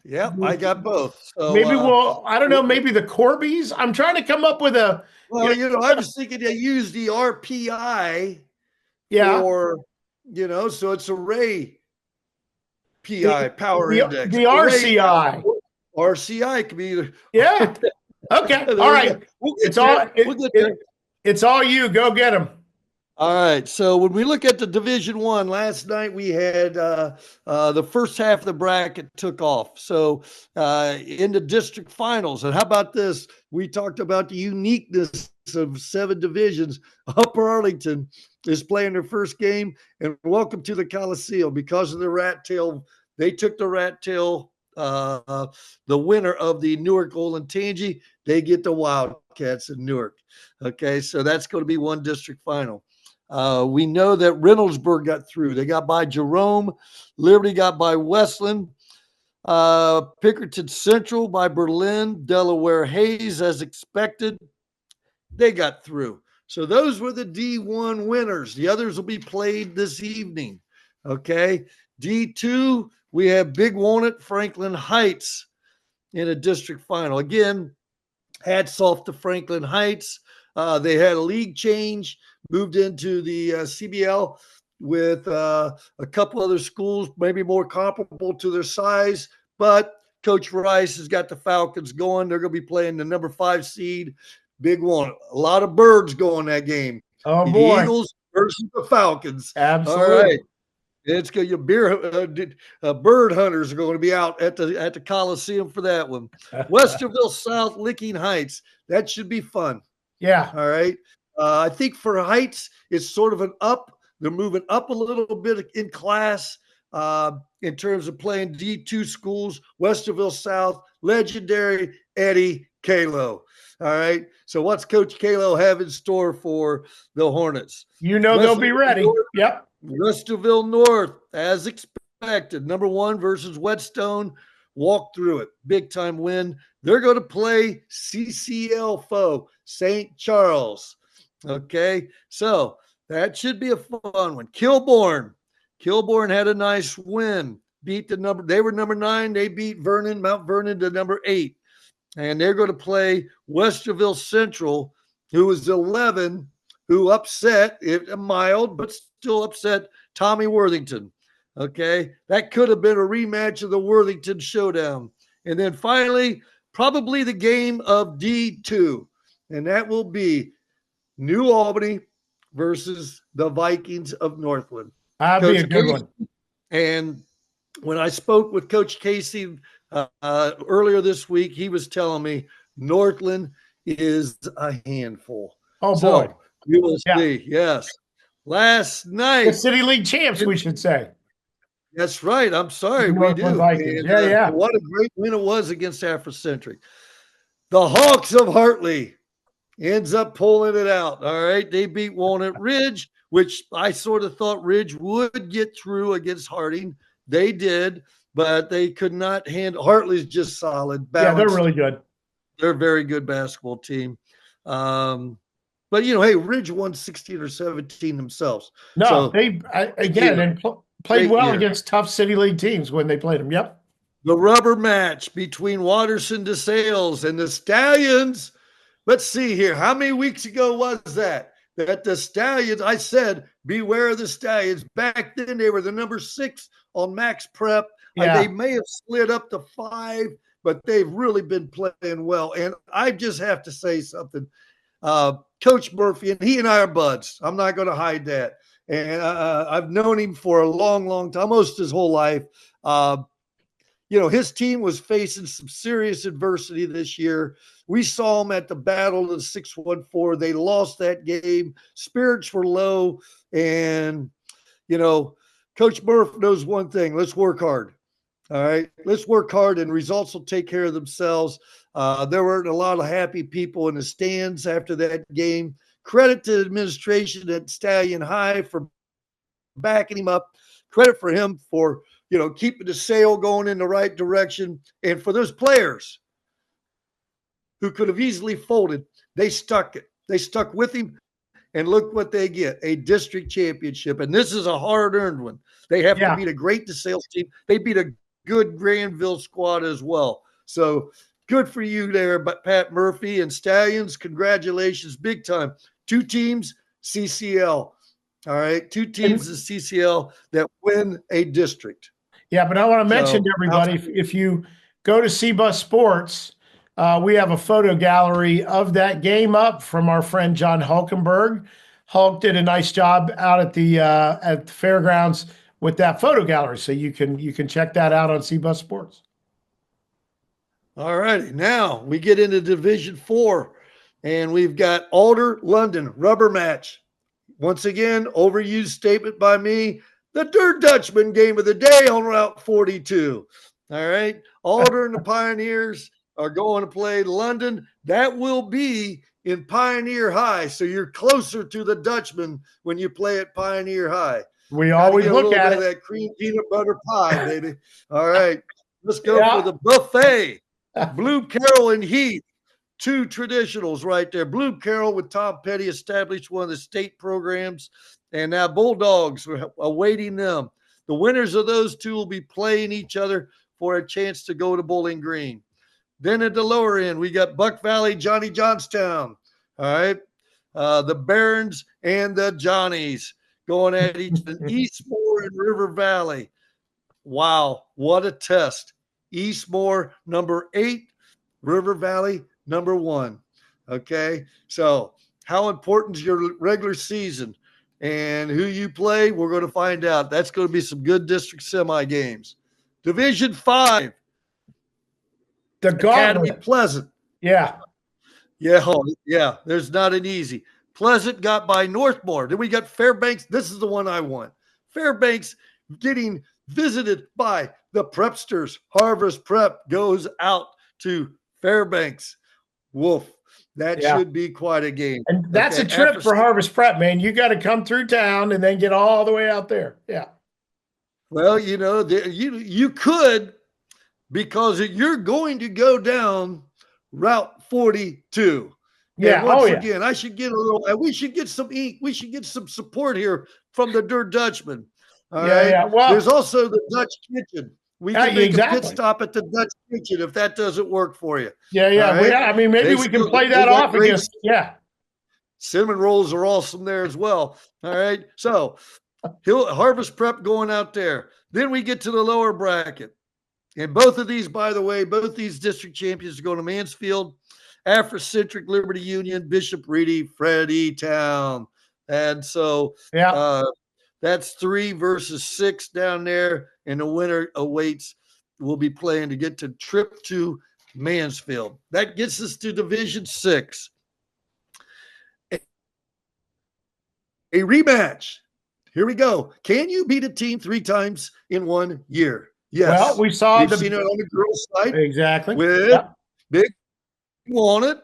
Yep, I got both. So maybe I don't know, maybe the Corbies. I'm trying to come up with a. Well, I was thinking to use the RPI. For, so it's a Ray PI power index. The RCI. RCI could be. Yeah. Okay. All right. It's all you. Go get them. All right. So when we look at the Division I, last night we had the first half of the bracket took off. So in the district finals, and how about this? We talked about the uniqueness of 7 divisions. Upper Arlington is playing their first game, and welcome to the Coliseum. Because of the rat tail, they took the rat tail. The winner of the Newark Olentangy, they get the Wildcats in Newark. Okay, so that's going to be one district final. We know that Reynoldsburg got through. They got by Jerome. Liberty got by Westland. Pickerton Central by Berlin. Delaware Hayes, as expected, they got through. So those were the D1 winners. The others will be played this evening. Okay, D2, we have Big Walnut, Franklin Heights in a district final. Again, hats off to Franklin Heights. They had a league change, moved into the CBL with a couple other schools, maybe more comparable to their size. But Coach Rice has got the Falcons going. They're going to be playing the number 5 seed, Big Walnut. A lot of birds going that game. Oh, the boy. Eagles versus the Falcons. Absolutely. All right. It's good. Your bird hunters are going to be out at the Coliseum for that one. Westerville South, Licking Heights. That should be fun. Yeah. All right. I think for Heights, it's sort of an up. They're moving up a little bit in class in terms of playing D2 schools. Westerville South, legendary Eddie Kalo. All right. So what's Coach Kalo have in store for the Hornets? They'll be ready. North, yep. Westerville North, as expected, number 1 versus Whetstone. Walk through it. Big time win. They're going to play CCL foe, St. Charles. Okay. So that should be a fun one. Kilbourne Kilbourne had a nice win. They were number 9. They beat Mount Vernon to number 8. And they're going to play Westerville Central, who was 11, who upset, mild, but still upset Tommy Worthington. Okay. That could have been a rematch of the Worthington Showdown. And then finally, probably the game of D2. And that will be New Albany versus the Vikings of Northland. That'd be a good one. And when I spoke with Coach Casey earlier this week, he was telling me Northland is a handful. Oh, so boy. We will see. Yes. Last night. The City League champs, we should say. That's right. I'm sorry. We do. And, yeah. What a great win it was against Afrocentric. The Hawks of Hartley ends up pulling it out. All right. They beat Walnut Ridge, which I sort of thought Ridge would get through against Harding. They did, but they could not handle. Hartley's just solid. Balanced. Yeah, they're really good. They're a very good basketball team. But, hey, Ridge won 16 or 17 themselves. No, so, they played well against tough City League teams when they played them. Yep. The rubber match between Watterson DeSales and the Stallions. Let's see here. How many weeks ago was that? That the Stallions, I said, beware of the Stallions. Back then, they were the number 6 on Max Prep. Yeah. They may have slid up to 5, but they've really been playing well. And I just have to say something. Coach Murphy, and he and I are buds. I'm not going to hide that. And I've known him for a long, long time, almost his whole life. His team was facing some serious adversity this year. We saw them at the Battle of the 614. They lost that game. Spirits were low. And, Coach Murph knows one thing. Let's work hard. All right. Let's work hard and results will take care of themselves. There weren't a lot of happy people in the stands after that game. Credit to the administration at Stallion High for backing him up. Credit for him for, keeping the sail going in the right direction. And for those players who could have easily folded, they stuck it. They stuck with him. And look what they get, a district championship. And this is a hard-earned one. They have to beat a great DeSales team. They beat a good Granville squad as well. So good for you there, Pat Murphy and Stallions. Congratulations, big time. 2 teams, CCL. All right, 2 teams in CCL that win a district. Yeah, but I want to mention to everybody, if you go to CBUS Sports, we have a photo gallery of that game up from our friend John Hulkenberg. Hulk did a nice job out at the fairgrounds with that photo gallery, so you can check that out on CBUS Sports. All righty, now we get into Division 4, and we've got Alder London rubber match. Once again, overused statement by me. The Dirt Dutchman game of the day on Route 42. All right, Alder and the Pioneers are going to play London. That will be in Pioneer High, so you're closer to the Dutchman when you play at Pioneer High. We always look at it. That cream peanut butter pie, baby. All right, let's go for the buffet. Blue Carroll and Heath, 2 traditionals right there. Blue Carroll with Tom Petty established one of the state programs, and now Bulldogs are awaiting them. The winners of those 2 will be playing each other for a chance to go to Bowling Green. Then at the lower end, we got Buck Valley, Johnny Johnstown. All right. The Barons and the Johnnies going at each other. Eastmore and River Valley. Wow. What a test. Eastmore, number 8. River Valley, number 1. Okay. So how important is your regular season and who you play? We're going to find out. That's going to be some good district semi games. Division 5. The Academy Gauntlet. Pleasant. Yeah. Yeah. There's not an easy. Pleasant got by Northmore. Then we got Fairbanks. This is the one I want. Fairbanks getting visited by the Prepsters. Harvest Prep goes out to Fairbanks. Woof. That should be quite a game. And that's a trip for Harvest Prep, man. You got to come through town and then get all the way out there. Yeah. Well, you could, because you're going to go down Route 42. Yeah. And once again, we should get some ink. We should get some support here from the Dirt Dutchman. All Yeah, right. yeah. Well, there's also the Dutch Kitchen. We can make a exactly. pit stop at the Dutch Kitchen if that doesn't work for you. Yeah, All yeah. right? I mean, maybe we can play that they got off great against. Yeah. cinnamon rolls are awesome there as well. All right. So Harvest Prep going out there. Then we get to the lower bracket. And both of these, by the way, both these district champions are going to Mansfield, Afrocentric Liberty Union, Bishop Reedy, Freddie Town. And so Yeah. that's 3 versus 6 down there. And the winner awaits. We'll be playing to get to trip to Mansfield. That gets us to Division 6. A rematch. Here we go. Can you beat a team 3 times in 1 year? Yes. Well, we saw We've seen it on the girls' side. Exactly. With Big Walnut.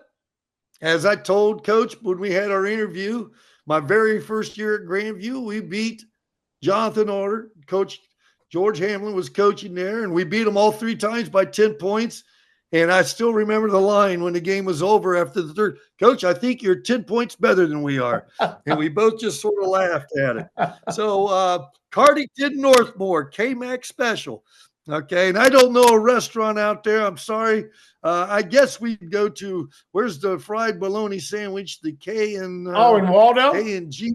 As I told Coach when we had our interview, my very first year at Grandview, we beat Jonathan Order. Coach George Hamlin was coaching there, and we beat them all 3 times by 10 points. And I still remember the line when the game was over after the third. Coach, I think you're 10 points better than we are. And we both just sort of laughed at it. So Cardington Northmore, K-Mac special. Okay, and I don't know a restaurant out there. I'm sorry. I guess we'd go to, where's the fried bologna sandwich? The K and in Waldo? K and G.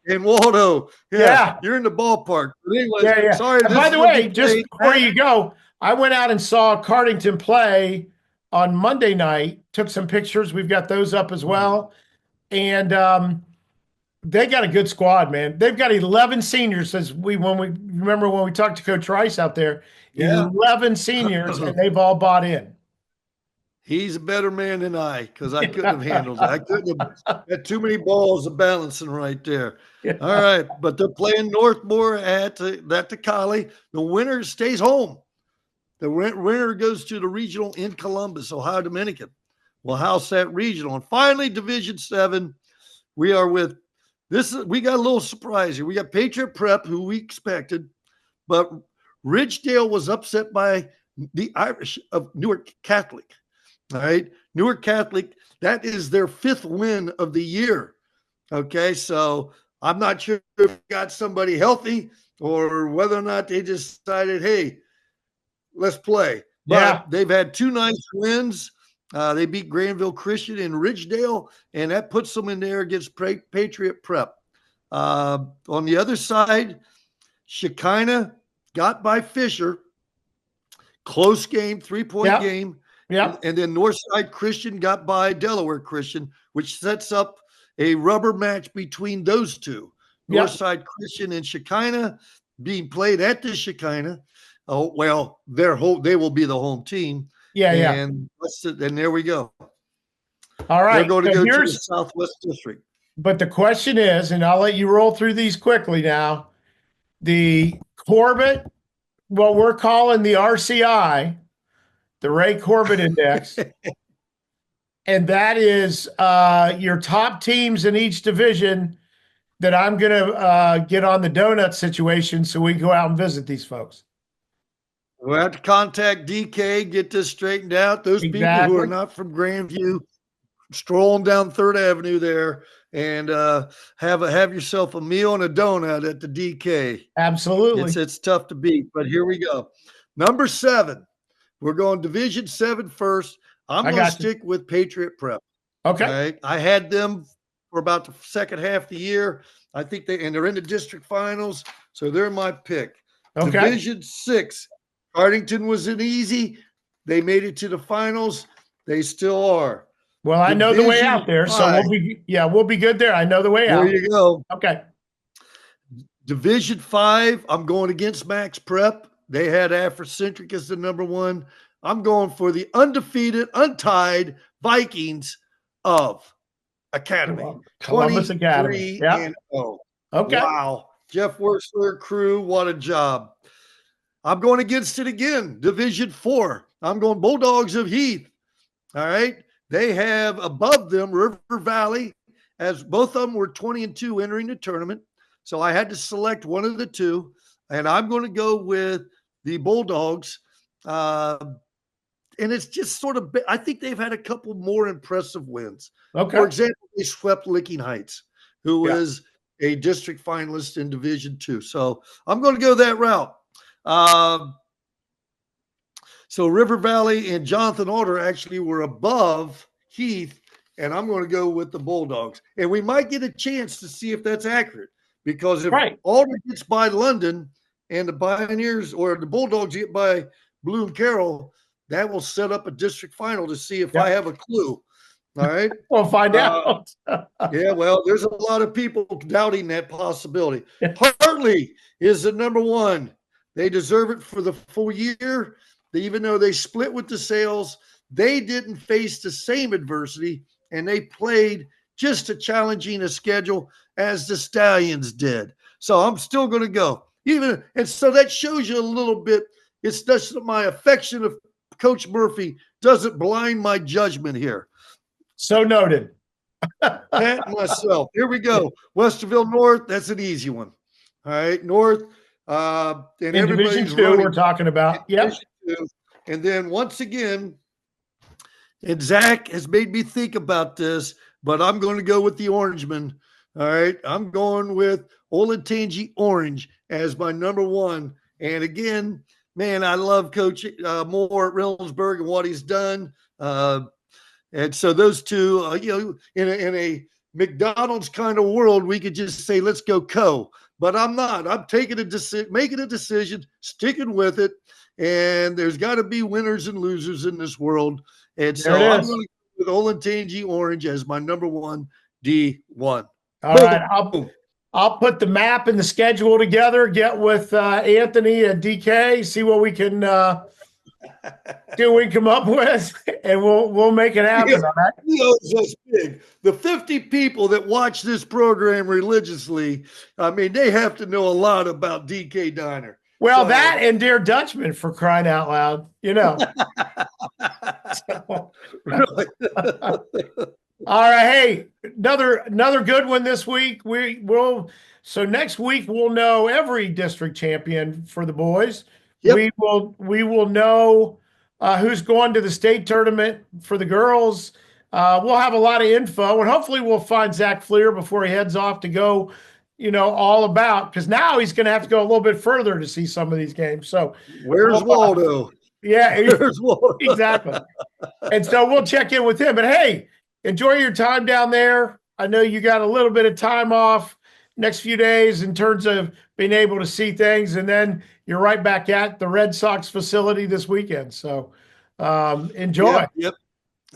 In Waldo. Yeah. You're in the ballpark. But anyway, sorry. By the way, just before you go, I went out and saw Cardington play on Monday night, took some pictures. We've got those up as well. And they got a good squad, man. They've got 11 seniors when we talked to Coach Rice out there, 11 seniors, and they've all bought in. He's a better man than I, because I couldn't have handled it. I couldn't have had too many balls of balancing right there. Yeah. All right, but they're playing Northmore at the Collie. The winner stays home. The winner goes to the regional in Columbus, Ohio Dominican. We'll house that regional. And finally, Division 7, we are with this. We got a little surprise here. We got Patriot Prep, who we expected, but Ridgedale was upset by the Irish of Newark Catholic. All right. Newark Catholic, that is their 5th win of the year. Okay. So I'm not sure if we got somebody healthy or whether or not they decided, hey, let's play. But they've had 2 nice wins. They beat Granville Christian and Ridgedale, and that puts them in there against Patriot Prep. On the other side, Shekinah got by Fisher. Close game, 3-point game. Yeah. And then Northside Christian got by Delaware Christian, which sets up a rubber match between those two. Northside Christian and Shekinah being played at the Shekinah. Oh, well, they will be the home team. And there we go. All right. They're going to go to the Southwest District. But the question is, and I'll let you roll through these quickly now, the Corbett, what we're calling the RCI, the Ray Corbett Index, and that is your top teams in each division that I'm going to get on the donut situation so we can go out and visit these folks. We'll have to contact DK, get this straightened out. Those people who are not from Grandview, strolling down 3rd Avenue there and have yourself a meal and a donut at the DK. Absolutely. It's tough to beat, but here we go. Number 7. We're going Division 7 first. I'm going to stick with Patriot Prep. Okay. Right? I had them for about the second half of the year. I think they're in the district finals, so they're my pick. Okay. Division 6. Cardington was an easy. They made it to the finals. They still are. Well, I know the way out there, so we'll be good there. I know the way out. There you go. Okay. Division 5, I'm going against Max Prep. They had Afrocentric as the number 1. I'm going for the undefeated, untied Vikings of Academy. Columbus Academy. Yeah. Okay. Wow. Jeff Wurzler crew, what a job. I'm going against it again. Division 4. I'm going Bulldogs of Heath. All right. They have above them River Valley, as both of them were 20-2 entering the tournament. So I had to select one of the two, and I'm going to go with the Bulldogs. And it's just sort of, I think they've had a couple more impressive wins. Okay. For example, they swept Licking Heights, who is a district finalist in Division II. So I'm going to go that route. So River Valley and Jonathan Alder actually were above Heath, and I'm going to go with the Bulldogs. And we might get a chance to see if that's accurate, because if Alder gets by London and the Pioneers or the Bulldogs get by Blue and Carroll, that will set up a district final to see if I have a clue. All right. We'll find out. Yeah, well, there's a lot of people doubting that possibility. Hartley is the number one. They deserve it for the full year. Even though they split with the Sales, they didn't face the same adversity, and they played just as challenging a schedule as the Stallions did. So I'm still going to go. And so that shows you a little bit. It's just that my affection of Coach Murphy doesn't blind my judgment here. So noted. Pat myself. Here we go. Westerville North. That's an easy one. All right, North. And in everybody's Division II, we're talking about. Yep. And then once again, and Zach has made me think about this, but I'm going to go with the Orangemen. All right, I'm going with Olentangy Orange as my number one. And again, man, I love Coach Moore at Reynoldsburg and what he's done. And so those two, in a McDonald's kind of world, we could just say, let's go Co. But I'm not. I'm taking making a decision, sticking with it. And there's got to be winners and losers in this world. And so I'm going to go with Olentangy Orange as my number one D1. All right. I'll put the map and the schedule together, get with Anthony and DK, see what we can come up with, and we'll make it happen. All right. Just big. The 50 people that watch this program religiously, I mean, they have to know a lot about DK Diner. Well, that and Dear Dutchman, for crying out loud, All right, hey, another good one this week. So next week we'll know every district champion for the boys. Yep. We will know who's going to the state tournament for the girls. We'll have a lot of info, and hopefully we'll find Zach Fleer before he heads off to go, all about, because now he's going to have to go a little bit further to see some of these games. So where's Waldo? Yeah, where's Waldo? Exactly. And so we'll check in with him. But hey, enjoy your time down there. I know you got a little bit of time off next few days in terms of being able to see things, and then you're right back at the Red Sox facility this weekend. So enjoy. Yep.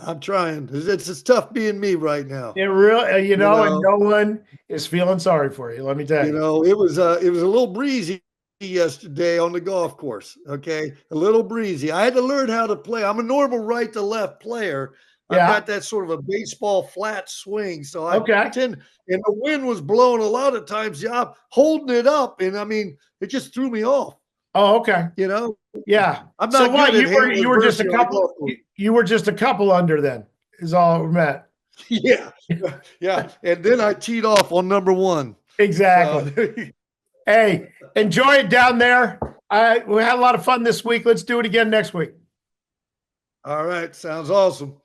I'm trying. It's tough being me right now. It really, and no one is feeling sorry for you. Let me tell you. It was a little breezy yesterday on the golf course. Okay, a little breezy. I had to learn how to play. I'm a normal right to left player. I've got that sort of a baseball flat swing. So and the wind was blowing a lot of times. Yeah, I'm holding it up, and I mean, it just threw me off. Oh, okay. Yeah. I'm not. So what? You were just a couple. You were just a couple under then. Is all we met. Yeah. And then I teed off on number one. Exactly. Hey, enjoy it down there. We had a lot of fun this week. Let's do it again next week. All right. Sounds awesome.